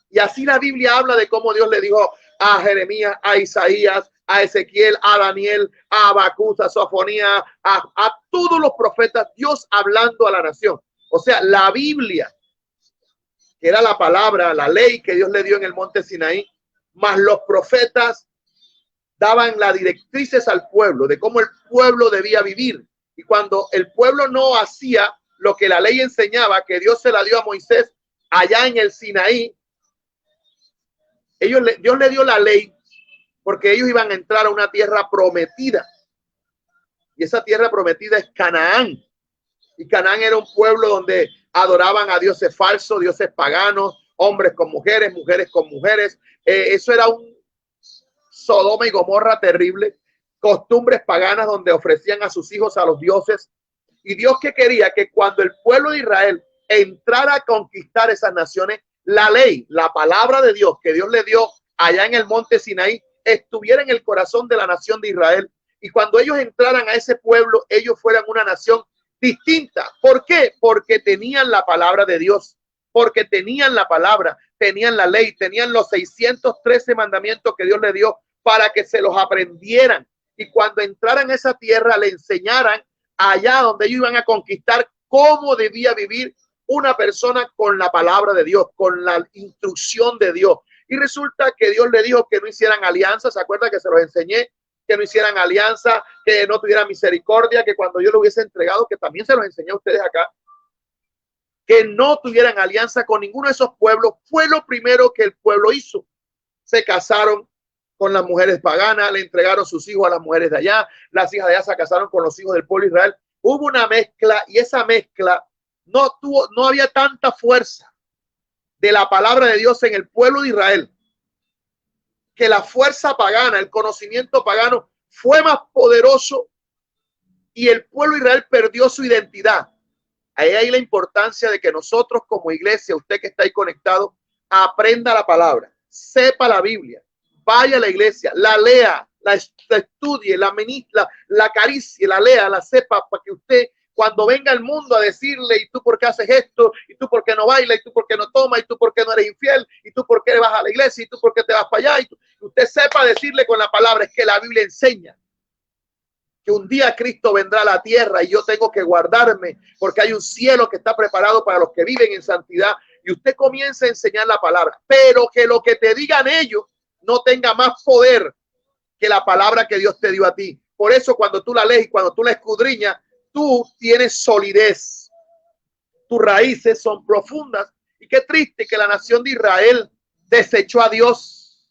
Y así la Biblia habla de cómo Dios le dijo a Jeremías, a Isaías, a Ezequiel, a Daniel, a Habacuc, a Sofonía, a todos los profetas, Dios hablando a la nación. O sea, la Biblia, que era la palabra, la ley que Dios le dio en el monte Sinaí, más los profetas daban las directrices al pueblo de cómo el pueblo debía vivir. Y cuando el pueblo no hacía lo que la ley enseñaba, que Dios se la dio a Moisés allá en el Sinaí, Dios le dio la ley porque ellos iban a entrar a una tierra prometida. Y esa tierra prometida es Canaán. Y Canaán era un pueblo donde adoraban a dioses falsos, dioses paganos, hombres con mujeres, mujeres con mujeres. Eso era un Sodoma y Gomorra terrible. Costumbres paganas donde ofrecían a sus hijos a los dioses. Y Dios que quería que cuando el pueblo de Israel entrara a conquistar esas naciones, la ley, la palabra de Dios que Dios le dio allá en el monte Sinaí, estuviera en el corazón de la nación de Israel. Y cuando ellos entraran a ese pueblo, ellos fueran una nación distinta. ¿Por qué? Porque tenían la palabra de Dios, porque tenían la palabra, tenían la ley, tenían los 613 mandamientos que Dios le dio para que se los aprendieran. Y cuando entraran a esa tierra, le enseñaran allá donde ellos iban a conquistar cómo debía vivir una persona con la palabra de Dios, con la instrucción de Dios. Y resulta que Dios le dijo que no hicieran alianza. ¿Se acuerda que se los enseñé? Que no hicieran alianza, que no tuvieran misericordia, que cuando yo lo hubiese entregado, que también se los enseñé a ustedes acá, que no tuvieran alianza con ninguno de esos pueblos. Fue lo primero que el pueblo hizo. Se casaron con las mujeres paganas, le entregaron sus hijos a las mujeres de allá, las hijas de allá se casaron con los hijos del pueblo de Israel. Hubo una mezcla y esa mezcla no había tanta fuerza de la palabra de Dios en el pueblo de Israel, que la fuerza pagana, el conocimiento pagano fue más poderoso y el pueblo de Israel perdió su identidad. Ahí hay la importancia de que nosotros como iglesia, usted que está ahí conectado, aprenda la palabra, sepa la Biblia, vaya a la iglesia, la lea, la estudie, la ministra, la acaricie, la lea, la sepa, para que usted cuando venga al mundo a decirle, ¿y tú por qué haces esto? ¿Y tú por qué no bailas? ¿Y tú por qué no tomas? ¿Y tú por qué no eres infiel? ¿Y tú por qué vas a la iglesia? ¿Y tú por qué te vas para allá? Y usted sepa decirle con la palabra, es que la Biblia enseña que un día Cristo vendrá a la tierra y yo tengo que guardarme porque hay un cielo que está preparado para los que viven en santidad. Y usted comienza a enseñar la palabra, pero que lo que te digan ellos no tenga más poder que la palabra que Dios te dio a ti. Por eso cuando tú la lees y cuando tú la escudriñas, tú tienes solidez. tus raíces son profundas. Y qué triste que la nación de Israel desechó a Dios.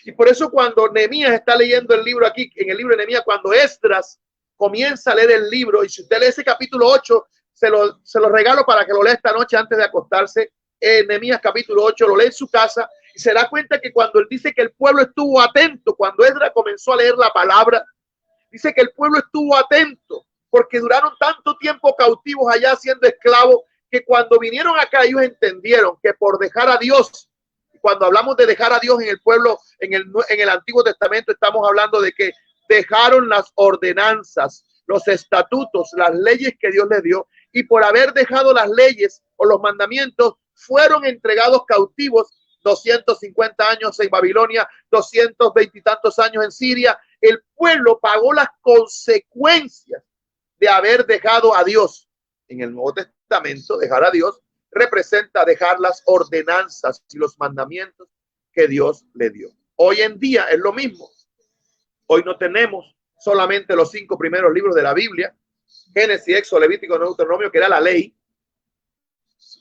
Y por eso cuando Nehemías está leyendo el libro aquí, en el libro de Nehemías, cuando Esdras comienza a leer el libro, y si usted lee ese capítulo 8, se lo regalo para que lo lea esta noche antes de acostarse. Nehemías capítulo 8, lo lee en su casa y se da cuenta que cuando él dice que el pueblo estuvo atento, cuando Esdras comenzó a leer la palabra, dice que el pueblo estuvo atento porque duraron tanto tiempo cautivos allá siendo esclavos, que cuando vinieron acá ellos entendieron que por dejar a Dios, cuando hablamos de dejar a Dios en el pueblo, en el Antiguo Testamento, estamos hablando de que dejaron las ordenanzas, los estatutos, las leyes que Dios les dio, y por haber dejado las leyes o los mandamientos, fueron entregados cautivos 250 años en Babilonia, 220 y tantos años en Siria. El pueblo pagó las consecuencias de haber dejado a Dios. En el Nuevo Testamento, dejar a Dios representa dejar las ordenanzas y los mandamientos que Dios le dio. Hoy en día es lo mismo. Hoy no tenemos solamente los 5 primeros libros de la Biblia, Génesis, Éxodo, Levítico, Deuteronomio, que era la ley,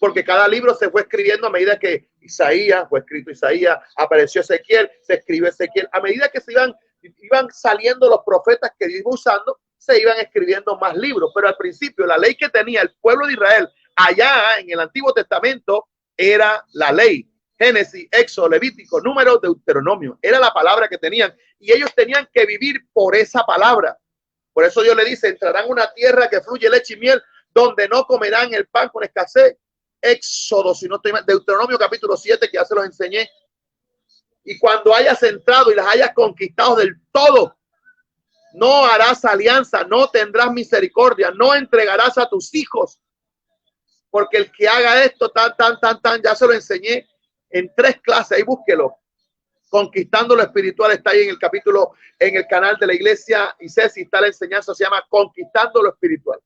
porque cada libro se fue escribiendo a medida que Isaías, fue escrito Isaías, apareció Ezequiel, se escribió Ezequiel. A medida que se iban saliendo los profetas que Dios iba usando, se iban escribiendo más libros. Pero al principio la ley que tenía el pueblo de Israel allá en el Antiguo Testamento era la ley. Génesis, Éxodo, Levítico, Números, Deuteronomio. Era la palabra que tenían y ellos tenían que vivir por esa palabra. Por eso Dios le dice, entrarán a una tierra que fluye leche y miel, donde no comerán el pan con escasez. Éxodo, si no estoy mal, Deuteronomio capítulo 7, que ya se los enseñé. Y cuando hayas entrado y las hayas conquistado del todo, no harás alianza, no tendrás misericordia, no entregarás a tus hijos. Porque el que haga esto, ya se lo enseñé en 3 clases, ahí búsquelo. Conquistando lo espiritual está ahí en el capítulo, en el canal de la iglesia, y sé si está la enseñanza, se llama Conquistando lo espiritual.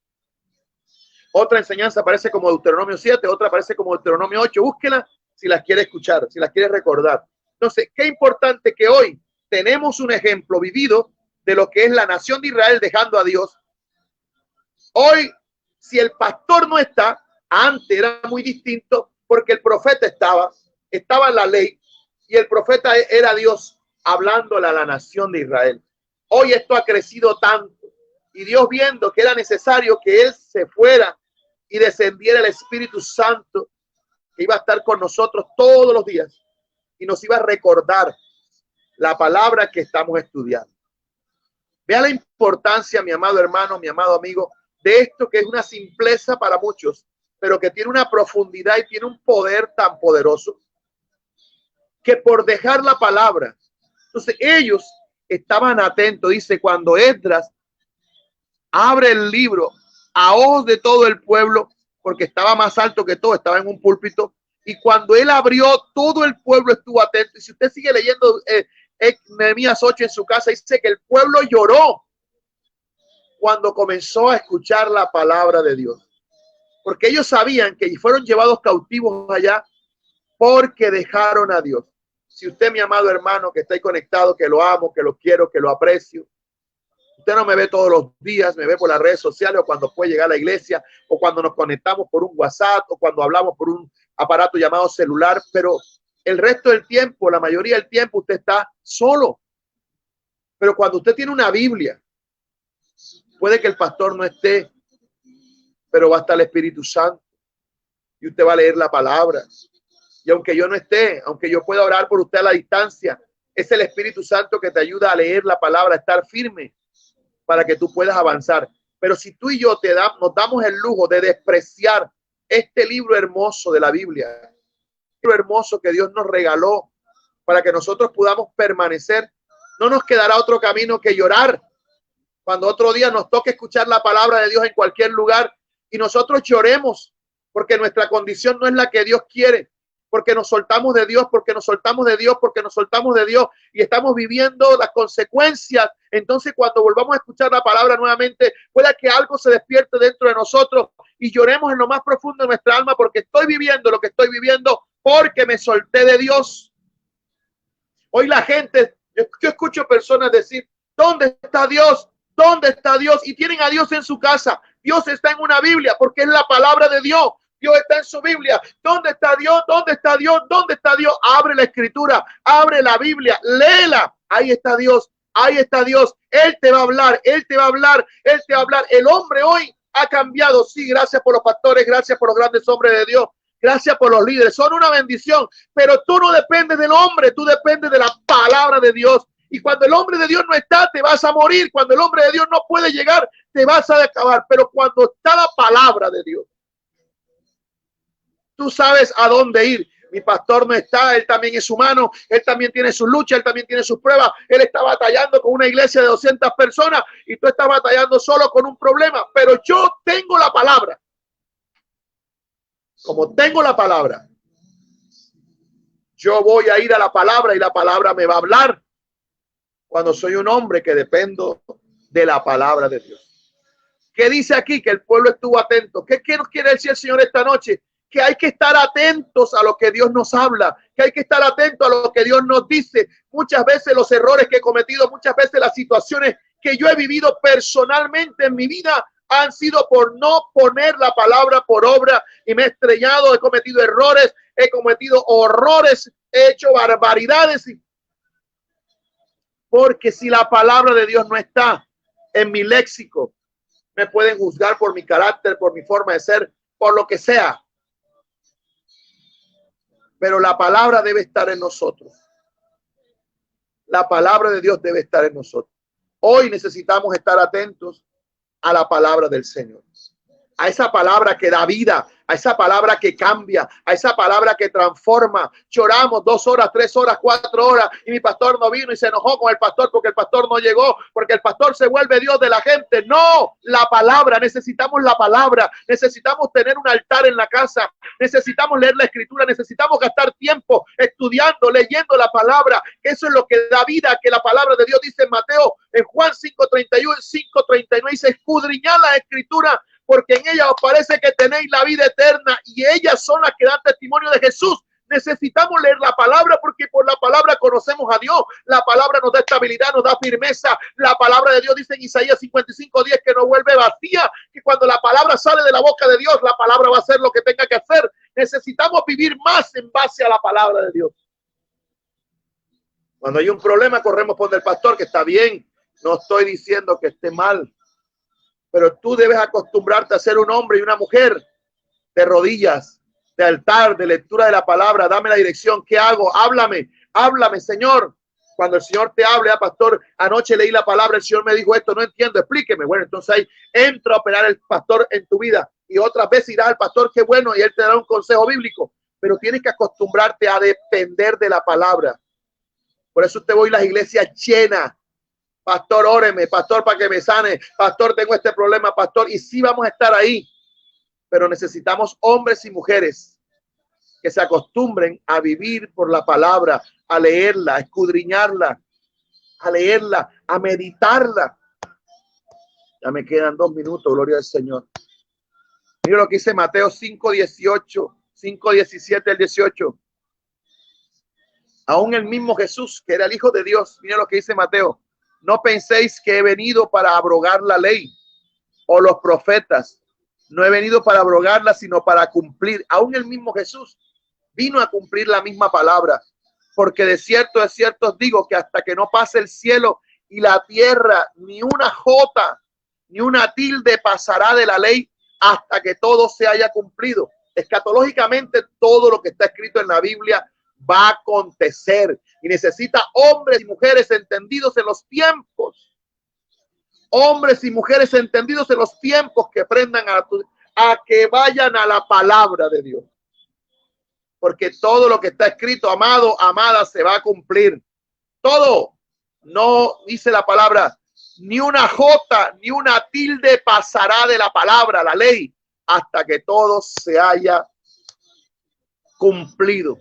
Otra enseñanza aparece como Deuteronomio 7, otra aparece como Deuteronomio 8. Búsquela si las quiere escuchar, si las quiere recordar. Entonces, qué importante que hoy tenemos un ejemplo vivido de lo que es la nación de Israel dejando a Dios. Hoy, si el pastor no está, antes era muy distinto porque el profeta estaba en la ley y el profeta era Dios hablándole a la nación de Israel. Hoy esto ha crecido tanto y Dios, viendo que era necesario que él se fuera y descendiera el Espíritu Santo, que iba a estar con nosotros todos los días y nos iba a recordar la palabra que estamos estudiando. Vea la importancia, mi amado hermano, mi amado amigo, de esto que es una simpleza para muchos, pero que tiene una profundidad y tiene un poder tan poderoso que por dejar la palabra. Entonces ellos estaban atentos, dice, cuando Esdras abre el libro a ojos de todo el pueblo, porque estaba más alto que todo, estaba en un púlpito, y cuando él abrió, todo el pueblo estuvo atento. Y si usted sigue leyendo Nehemías 8 en su casa, dice que el pueblo lloró cuando comenzó a escuchar la palabra de Dios, porque ellos sabían que fueron llevados cautivos allá porque dejaron a Dios. Si usted, mi amado hermano, que está ahí conectado, que lo amo, que lo quiero, que lo aprecio, usted no me ve todos los días, me ve por las redes sociales o cuando puede llegar a la iglesia o cuando nos conectamos por un WhatsApp o cuando hablamos por un aparato llamado celular, pero el resto del tiempo, la mayoría del tiempo, usted está solo. Pero cuando usted tiene una Biblia, puede que el pastor no esté, pero va a estar el Espíritu Santo y usted va a leer la palabra. Y aunque yo no esté, aunque yo pueda orar por usted a la distancia, es el Espíritu Santo que te ayuda a leer la palabra, a estar firme para que tú puedas avanzar. Pero si tú y yo nos damos el lujo de despreciar este libro hermoso de la Biblia, libro hermoso que Dios nos regaló para que nosotros podamos permanecer, no nos quedará otro camino que llorar cuando otro día nos toque escuchar la palabra de Dios en cualquier lugar y nosotros lloremos porque nuestra condición no es la que Dios quiere, porque nos soltamos de Dios, porque nos soltamos de Dios, porque nos soltamos de Dios y estamos viviendo las consecuencias. Entonces, cuando volvamos a escuchar la palabra nuevamente, pueda que algo se despierte dentro de nosotros y lloremos en lo más profundo de nuestra alma porque estoy viviendo lo que estoy viviendo porque me solté de Dios. Hoy la gente, yo escucho personas decir, ¿dónde está Dios? ¿Dónde está Dios? Y tienen a Dios en su casa. Dios está en una Biblia porque es la palabra de Dios. Dios está en su Biblia. ¿Dónde está Dios? ¿Dónde está Dios? ¿Dónde está Dios? Abre la escritura, abre la Biblia, léela. Ahí está Dios, ahí está Dios. Él te va a hablar, Él te va a hablar, Él te va a hablar. El hombre hoy ha cambiado. Sí, gracias por los pastores, gracias por los grandes hombres de Dios. Gracias por los líderes, son una bendición, pero tú no dependes del hombre, tú dependes de la palabra de Dios. Y cuando el hombre de Dios no está, te vas a morir. Cuando el hombre de Dios no puede llegar, te vas a acabar. Pero cuando está la palabra de Dios, tú sabes a dónde ir. Mi pastor no está, él también es humano, él también tiene sus luchas, él también tiene sus pruebas. Él está batallando con una iglesia de 200 personas y tú estás batallando solo con un problema. Pero yo tengo la palabra. Como tengo la palabra, yo voy a ir a la palabra y la palabra me va a hablar cuando soy un hombre que dependo de la palabra de Dios. ¿Qué dice aquí? Que el pueblo estuvo atento. ¿Qué nos quiere decir el Señor esta noche? Que hay que estar atentos a lo que Dios nos habla, que hay que estar atentos a lo que Dios nos dice. Muchas veces los errores que he cometido, muchas veces las situaciones que yo he vivido personalmente en mi vida han sido por no poner la palabra por obra y me he estrellado, he cometido errores, he cometido horrores, he hecho barbaridades. Porque si la palabra de Dios no está en mi léxico, me pueden juzgar por mi carácter, por mi forma de ser, por lo que sea. Pero la palabra debe estar en nosotros. La palabra de Dios debe estar en nosotros. Hoy necesitamos estar atentos a la palabra del Señor, a esa palabra que da vida, a esa palabra que cambia, a esa palabra que transforma. Lloramos 2 horas, 3 horas, 4 horas y mi pastor no vino y se enojó con el pastor porque el pastor no llegó, porque el pastor se vuelve Dios de la gente. No, la palabra, necesitamos la palabra, necesitamos tener un altar en la casa, necesitamos leer la escritura, necesitamos gastar tiempo estudiando, leyendo la palabra. Eso es lo que da vida, que la palabra de Dios dice en Mateo, en Juan 5:31, 5:39, dice: escudriñad la escritura, porque en ella os parece que tenéis la vida eterna, y ellas son las que dan testimonio de Jesús. Necesitamos leer la palabra, porque por la palabra conocemos a Dios. La palabra nos da estabilidad, nos da firmeza. La palabra de Dios dice en Isaías 55:10 que no vuelve vacía, que cuando la palabra sale de la boca de Dios, la palabra va a hacer lo que tenga que hacer. Necesitamos vivir más en base a la palabra de Dios. Cuando hay un problema, corremos por el pastor, que está bien. No estoy diciendo que esté mal, pero tú debes acostumbrarte a ser un hombre y una mujer de rodillas, de altar, de lectura de la palabra. Dame la dirección. ¿Qué hago? Háblame, háblame, Señor. Cuando el Señor te hable, pastor, anoche leí la palabra, el Señor me dijo esto, no entiendo, explíqueme. Bueno, entonces ahí entra a operar el pastor en tu vida, y otras veces irás al pastor, qué bueno, y él te dará un consejo bíblico, pero tienes que acostumbrarte a depender de la palabra. Por eso usted voy a las iglesias llenas. Pastor, óreme, pastor, para que me sane, pastor, tengo este problema, pastor, y sí vamos a estar ahí, pero necesitamos hombres y mujeres que se acostumbren a vivir por la palabra, a leerla, a escudriñarla, a leerla, a meditarla. Ya me quedan 2 minutos, gloria al Señor. Mira lo que dice Mateo 5:18, 5:17 al 18. Aún el mismo Jesús, que era el Hijo de Dios, mira lo que dice Mateo: no penséis que he venido para abrogar la ley o los profetas. No he venido para abrogarla, sino para cumplir. Aún el mismo Jesús vino a cumplir la misma palabra. Porque de cierto os digo que hasta que no pase el cielo y la tierra, ni una jota, ni una tilde pasará de la ley hasta que todo se haya cumplido. Escatológicamente, todo lo que está escrito en la Biblia va a acontecer, y necesita hombres y mujeres entendidos en los tiempos. Hombres y mujeres entendidos en los tiempos, que aprendan a que vayan a la palabra de Dios. Porque todo lo que está escrito, amado, amada, se va a cumplir. Todo. No dice la palabra, ni una jota, ni una tilde pasará de la palabra, la ley, hasta que todo se haya cumplido.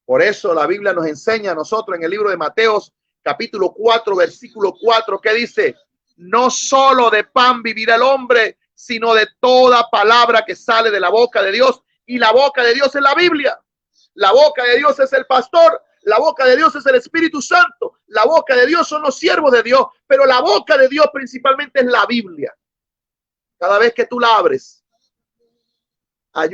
Por eso la Biblia nos enseña a nosotros en el libro de Mateo, capítulo 4, versículo 4, que dice: no solo de pan vivirá el hombre, sino de toda palabra que sale de la boca de Dios. Y la boca de Dios es la Biblia. La boca de Dios es el pastor. La boca de Dios es el Espíritu Santo. La boca de Dios son los siervos de Dios. Pero la boca de Dios principalmente es la Biblia. Cada vez que tú la abres, Hay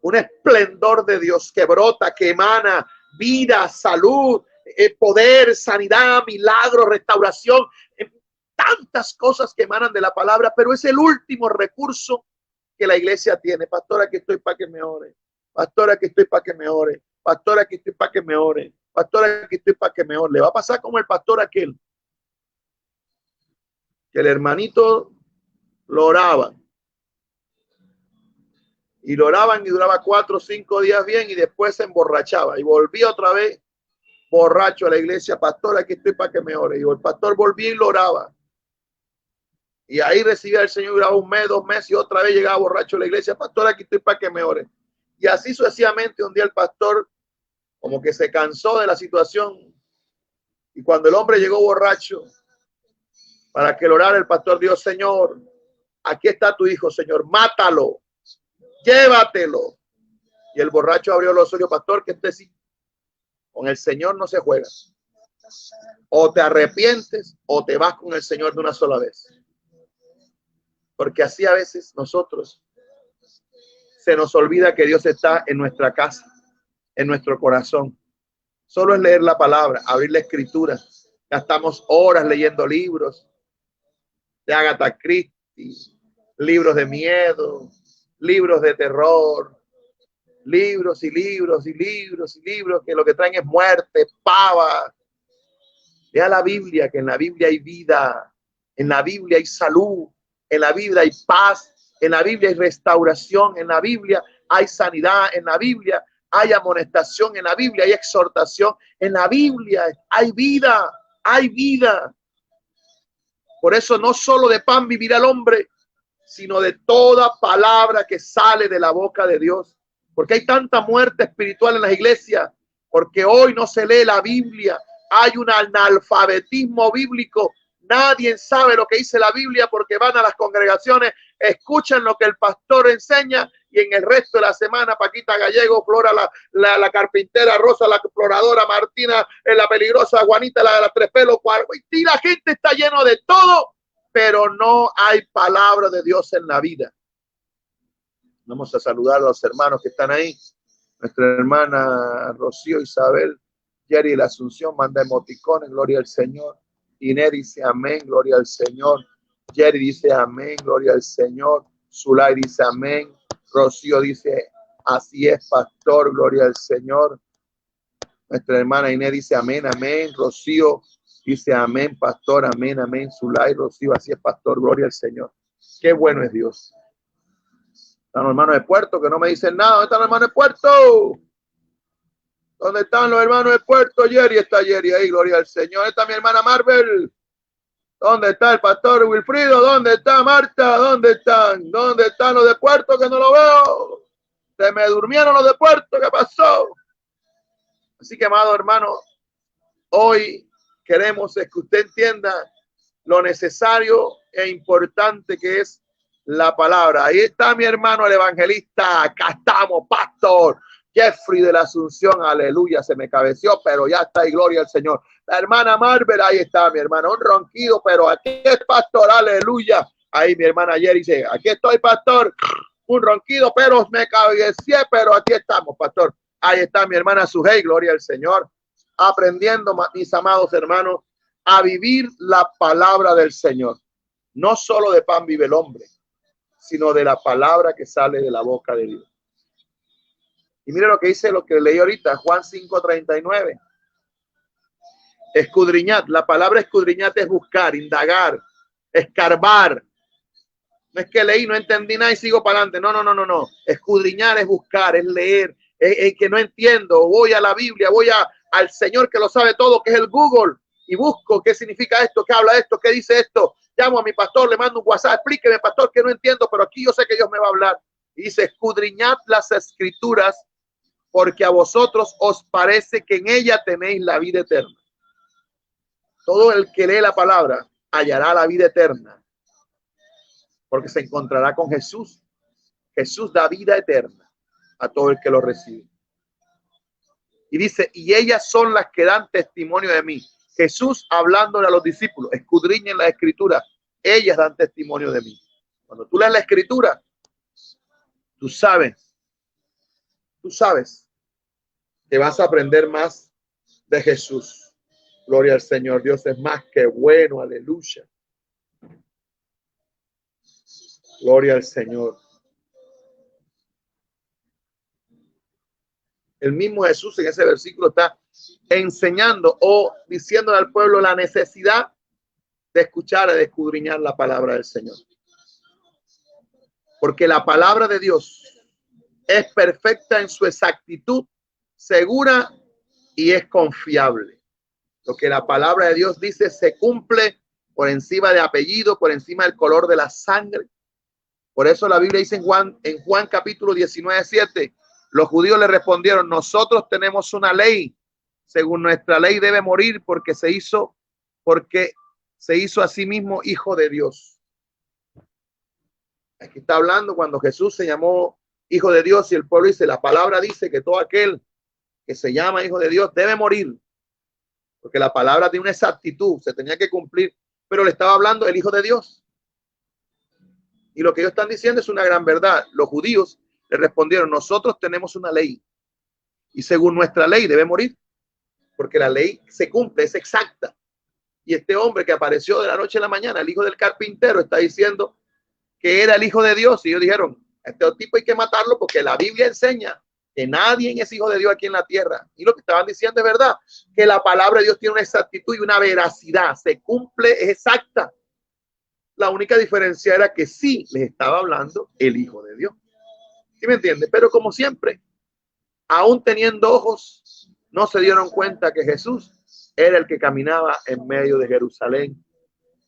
un esplendor de Dios que brota, que emana vida, salud, poder, sanidad, milagro, restauración, tantas cosas que emanan de la palabra, pero es el último recurso que la iglesia tiene. Pastor, aquí estoy para que me ore. Pastor, aquí estoy para que me ore. Pastor, aquí estoy para que me ore. Pastor, aquí estoy para que me ore. Le va a pasar como el pastor aquel, que el hermanito lo oraba. Y lo oraban y duraba 4 o 5 días bien y después se emborrachaba y volvía otra vez borracho a la iglesia. Pastor, aquí estoy para que me ore. Y el pastor volvía y lo oraba. Y ahí recibía el Señor, duraba 1 mes, 2 meses y otra vez llegaba borracho a la iglesia. Pastor, aquí estoy para que me ore. Y así sucesivamente. Un día el pastor como que se cansó de la situación. Y cuando el hombre llegó borracho para que lo orara, el pastor dijo: Señor, aquí está tu hijo, Señor, mátalo, llévatelo. Y el borracho abrió los ojos: pastor, que este sí, con el Señor no se juega. O te arrepientes o te vas con el Señor de una sola vez. Porque así a veces nosotros se nos olvida que Dios está en nuestra casa, en nuestro corazón. Solo es leer la palabra, abrir la escritura. Gastamos horas leyendo libros de Agatha Christie, libros de miedo, libros de terror, libros y libros y libros y libros que lo que traen es muerte, pava. Lea la Biblia, que en la Biblia hay vida, en la Biblia hay salud, en la Biblia hay paz, en la Biblia hay restauración, en la Biblia hay sanidad, en la Biblia hay amonestación, en la Biblia hay exhortación, en la Biblia hay vida, hay vida. Por eso no solo de pan vivirá el hombre, sino de toda palabra que sale de la boca de Dios. Porque hay tanta muerte espiritual en las iglesias, porque hoy no se lee la Biblia, hay un analfabetismo bíblico. Nadie sabe lo que dice la Biblia porque van a las congregaciones, escuchan lo que el pastor enseña y en el resto de la semana Paquita Gallego, Flora la carpintera, Rosa la exploradora, Martina la peligrosa, Juanita la de las 3 pelos, y la gente está lleno de todo, pero no hay palabra de Dios en la vida. Vamos a saludar a los hermanos que están ahí. Nuestra hermana Rocío Isabel Jerry la Asunción manda emoticones, gloria al Señor. Inés dice amén, gloria al Señor. Jerry dice amén, gloria al Señor. Zulay dice amén. Rocío dice así es, pastor, gloria al Señor. Nuestra hermana Inés dice amén, amén. Rocío dice amén, pastor, amén, amén. Zulay, Rocío, así es, pastor, gloria al Señor. Qué bueno es Dios. Están los hermanos de Puerto que no me dicen nada. ¿Dónde están los hermanos de Puerto? ¿Dónde están los hermanos de Puerto? Jerry está Jerry ahí, gloria al Señor. ¿Dónde está mi hermana Marvel? ¿Dónde está el pastor Wilfrido? ¿Dónde está Marta? ¿Dónde están? ¿Dónde están los de Puerto que no lo veo? Se me durmieron los de Puerto, ¿qué pasó? Así que, amado hermano, hoy queremos es que usted entienda lo necesario e importante que es la palabra. Ahí está mi hermano el evangelista. Acá estamos, pastor Jeffrey de la Asunción, aleluya, se me cabeció, pero ya está ahí, gloria al Señor. La hermana Marvel, ahí está mi hermano, un ronquido, pero aquí es pastor, aleluya. Ahí mi hermana Jerry dice, aquí estoy, pastor, un ronquido, pero me cabecié, pero aquí estamos, pastor. Ahí está mi hermana Sujei, gloria al Señor, aprendiendo, mis amados hermanos, a vivir la palabra del Señor. No solo de pan vive el hombre, sino de la palabra que sale de la boca de Dios. Y mire lo que dice, lo que leí ahorita, Juan 5:39. Escudriñad, la palabra escudriñad es buscar, indagar, escarbar. No es que leí, no entendí nada y sigo para adelante. No. Escudriñar es buscar, es leer, es que no entiendo. Voy a la Biblia, voy al Señor que lo sabe todo, que es el Google, y busco qué significa esto, qué habla esto, qué dice esto. Llamo a mi pastor, le mando un WhatsApp, explíqueme, pastor, que no entiendo, pero aquí yo sé que Dios me va a hablar. Y dice, escudriñad las escrituras, porque a vosotros os parece que en ella tenéis la vida eterna. Todo el que lee la palabra hallará la vida eterna, porque se encontrará con Jesús. Jesús da vida eterna a todo el que lo recibe. Y dice, y ellas son las que dan testimonio de mí. Jesús hablándole a los discípulos, escudriñen la escritura, ellas dan testimonio de mí. Cuando tú lees la escritura, Tú sabes que vas a aprender más de Jesús. Gloria al Señor. Dios es más que bueno. Aleluya. Gloria al Señor. El mismo Jesús en ese versículo está enseñando o diciéndole al pueblo la necesidad de escuchar y de escudriñar la palabra del Señor. Porque la palabra de Dios es perfecta en su exactitud, segura y es confiable. Lo que la palabra de Dios dice se cumple por encima de apellido, por encima del color de la sangre. Por eso la Biblia dice en Juan capítulo 19:7, los judíos le respondieron: nosotros tenemos una ley, según nuestra ley debe morir porque se hizo a sí mismo hijo de Dios. Aquí está hablando cuando Jesús se llamó hijo de Dios y el pueblo dice, la palabra dice que todo aquel que se llama hijo de Dios debe morir, porque la palabra tiene una exactitud, se tenía que cumplir, pero le estaba hablando el hijo de Dios. Y lo que ellos están diciendo es una gran verdad. Los judíos le respondieron: nosotros tenemos una ley y según nuestra ley debe morir, porque la ley se cumple, es exacta. Y este hombre que apareció de la noche a la mañana, el hijo del carpintero, está diciendo que era el hijo de Dios. Y ellos dijeron: a este tipo hay que matarlo porque la Biblia enseña que nadie es hijo de Dios aquí en la tierra. Y lo que estaban diciendo es verdad, que la palabra de Dios tiene una exactitud y una veracidad, se cumple, es exacta. La única diferencia era que sí les estaba hablando el hijo de Dios. ¿Sí me entiende? Pero como siempre, aún teniendo ojos, no se dieron cuenta que Jesús era el que caminaba en medio de Jerusalén.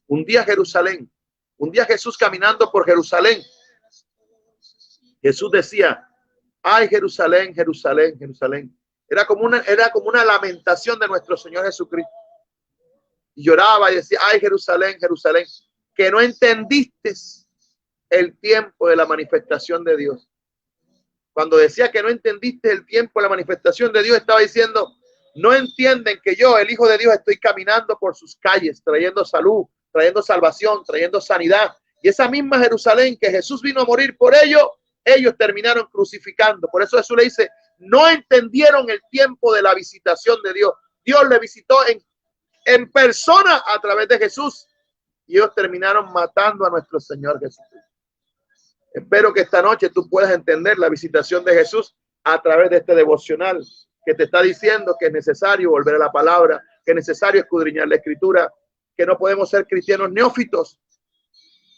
Un día Jesús caminando por Jerusalén, Jesús decía: ay, Jerusalén, Jerusalén, Jerusalén. Era como una lamentación de nuestro Señor Jesucristo. Y lloraba y decía: ay, Jerusalén, Jerusalén, que no entendiste el tiempo de la manifestación de Dios. Cuando decía que no entendiste el tiempo de la manifestación de Dios, estaba diciendo: no entienden que yo, el Hijo de Dios, estoy caminando por sus calles, trayendo salud, trayendo salvación, trayendo sanidad. Y esa misma Jerusalén que Jesús vino a morir por ellos terminaron crucificando. Por eso Jesús le dice: no entendieron el tiempo de la visitación de Dios. Dios le visitó en persona a través de Jesús y ellos terminaron matando a nuestro Señor Jesús. Espero que esta noche tú puedas entender la visitación de Jesús a través de este devocional que te está diciendo que es necesario volver a la palabra, que es necesario escudriñar la escritura, que no podemos ser cristianos neófitos,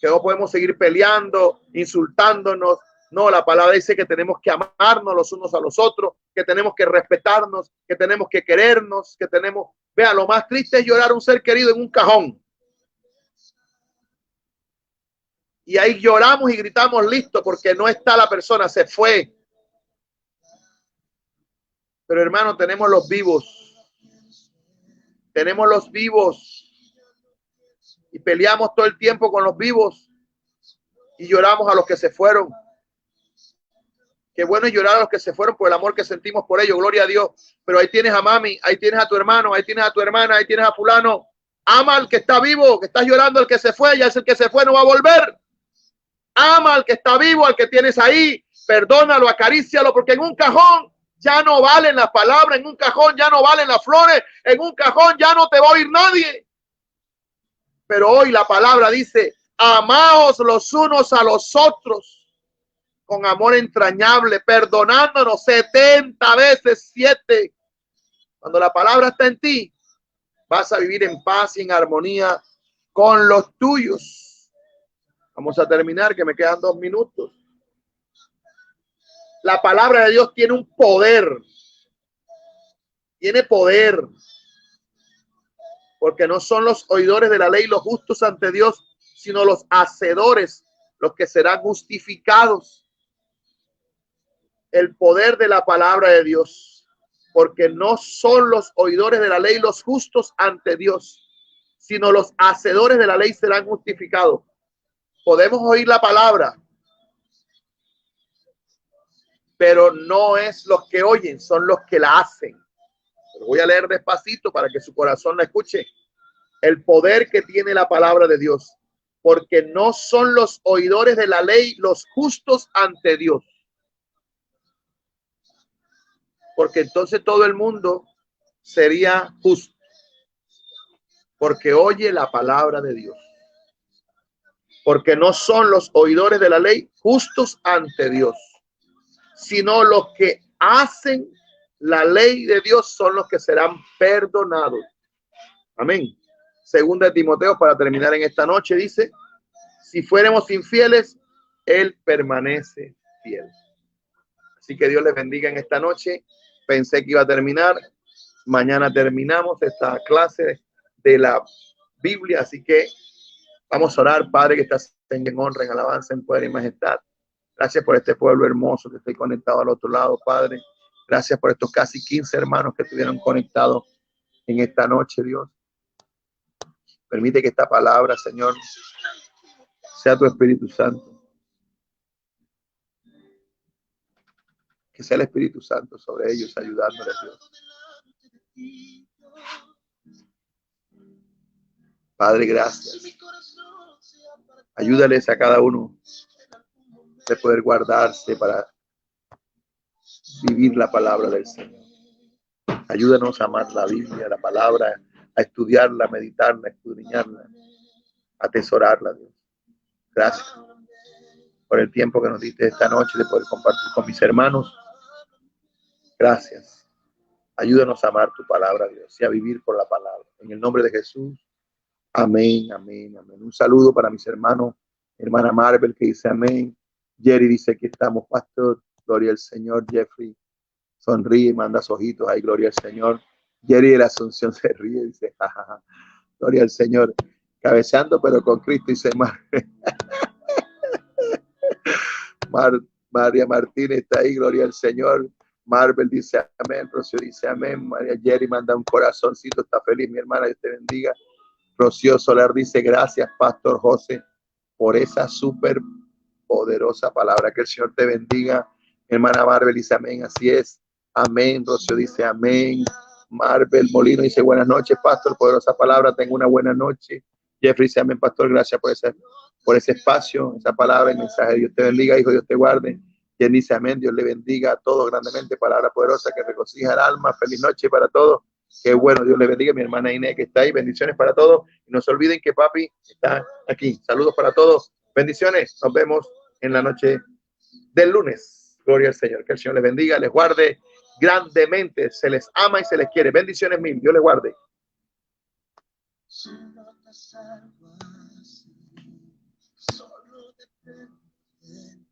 que no podemos seguir peleando, insultándonos. No, la palabra dice que tenemos que amarnos los unos a los otros, que tenemos que respetarnos, que tenemos que querernos, que tenemos... Vea, lo más triste es llorar a un ser querido en un cajón. Y ahí lloramos y gritamos: listo, porque no está la persona, se fue. Pero hermano, tenemos los vivos. Tenemos los vivos. Y peleamos todo el tiempo con los vivos. Y lloramos a los que se fueron. Qué bueno es llorar a los que se fueron por el amor que sentimos por ellos, gloria a Dios. Pero ahí tienes a mami, ahí tienes a tu hermano, ahí tienes a tu hermana, ahí tienes a fulano. Ama al que está vivo, que estás llorando al que se fue, ya es el que se fue, no va a volver. Ama al que está vivo, al que tienes ahí, perdónalo, acarícialo, porque en un cajón ya no valen las palabras, en un cajón ya no valen las flores, en un cajón ya no te va a oír nadie. Pero hoy la palabra dice: amaos los unos a los otros con amor entrañable, perdonándonos 70 veces 7. Cuando la palabra está en ti, vas a vivir en paz y en armonía con los tuyos. Vamos a terminar, que me quedan 2 minutos. La palabra de Dios tiene un poder. Tiene poder. Porque no son los oidores de la ley los justos ante Dios, sino los hacedores los que serán justificados. El poder de la palabra de Dios. Porque no son los oidores de la ley los justos ante Dios, sino los hacedores de la ley serán justificados. Podemos oír la palabra, pero no es los que oyen, son los que la hacen. Lo voy a leer despacito para que su corazón la escuche. El poder que tiene la palabra de Dios, porque no son los oidores de la ley los justos ante Dios, porque entonces todo el mundo sería justo, porque oye la palabra de Dios. Porque no son los oidores de la ley justos ante Dios, sino los que hacen la ley de Dios son los que serán perdonados. Amén. Segunda de Timoteo, para terminar en esta noche, dice: si fuéramos infieles, Él permanece fiel. Así que Dios les bendiga en esta noche. Pensé que iba a terminar. Mañana terminamos esta clase de la Biblia. Así que vamos a orar. Padre, que estás en honra, en alabanza, en poder y majestad. Gracias por este pueblo hermoso que estoy conectado al otro lado, Padre. Gracias por estos casi 15 hermanos que estuvieron conectados en esta noche, Dios. Permite que esta palabra, Señor, sea tu Espíritu Santo. Que sea el Espíritu Santo sobre ellos, ayudándoles, Dios. Padre, gracias. Ayúdales a cada uno de poder guardarse para vivir la palabra del Señor. Ayúdanos a amar la Biblia, la palabra, a estudiarla, a meditarla, a escudriñarla, a atesorarla, Dios. Gracias por el tiempo que nos diste esta noche de poder compartir con mis hermanos. Gracias. Ayúdanos a amar tu palabra, Dios, y a vivir por la palabra. En el nombre de Jesús. Amén, amén, amén. Un saludo para mis hermanos, hermana Marvel, que dice amén. Jerry dice que estamos, pastor. Gloria al Señor. Jeffrey sonríe, manda sus ojitos. Ay, gloria al Señor. Jerry de la Asunción se ríe, dice, jajaja. Gloria al Señor. Cabeceando, pero con Cristo, dice María Martínez está ahí, gloria al Señor. Marvel dice amén. Rocío dice amén. María Jerry manda un corazoncito, está feliz, mi hermana, Dios te bendiga. Rocío Solar dice gracias, Pastor José, por esa súper poderosa palabra. Que el Señor te bendiga. Hermana Marvel dice amén, así es. Amén. Rocío dice amén. Marvel Molino dice buenas noches, Pastor, poderosa palabra, tengo una buena noche. Jeffrey dice amén, Pastor, gracias por ese espacio, esa palabra, el mensaje. Dios te bendiga, hijo, Dios te guarde. Quien dice amén, Dios le bendiga a todos grandemente, palabra poderosa que regocija el alma. Feliz noche para todos. Qué bueno, Dios le bendiga, mi hermana Inés que está ahí. Bendiciones para todos. Y no se olviden que papi está aquí. Saludos para todos. Bendiciones. Nos vemos en la noche del lunes. Gloria al Señor. Que el Señor les bendiga, les guarde grandemente. Se les ama y se les quiere. Bendiciones mil. Dios les guarde. Solo depende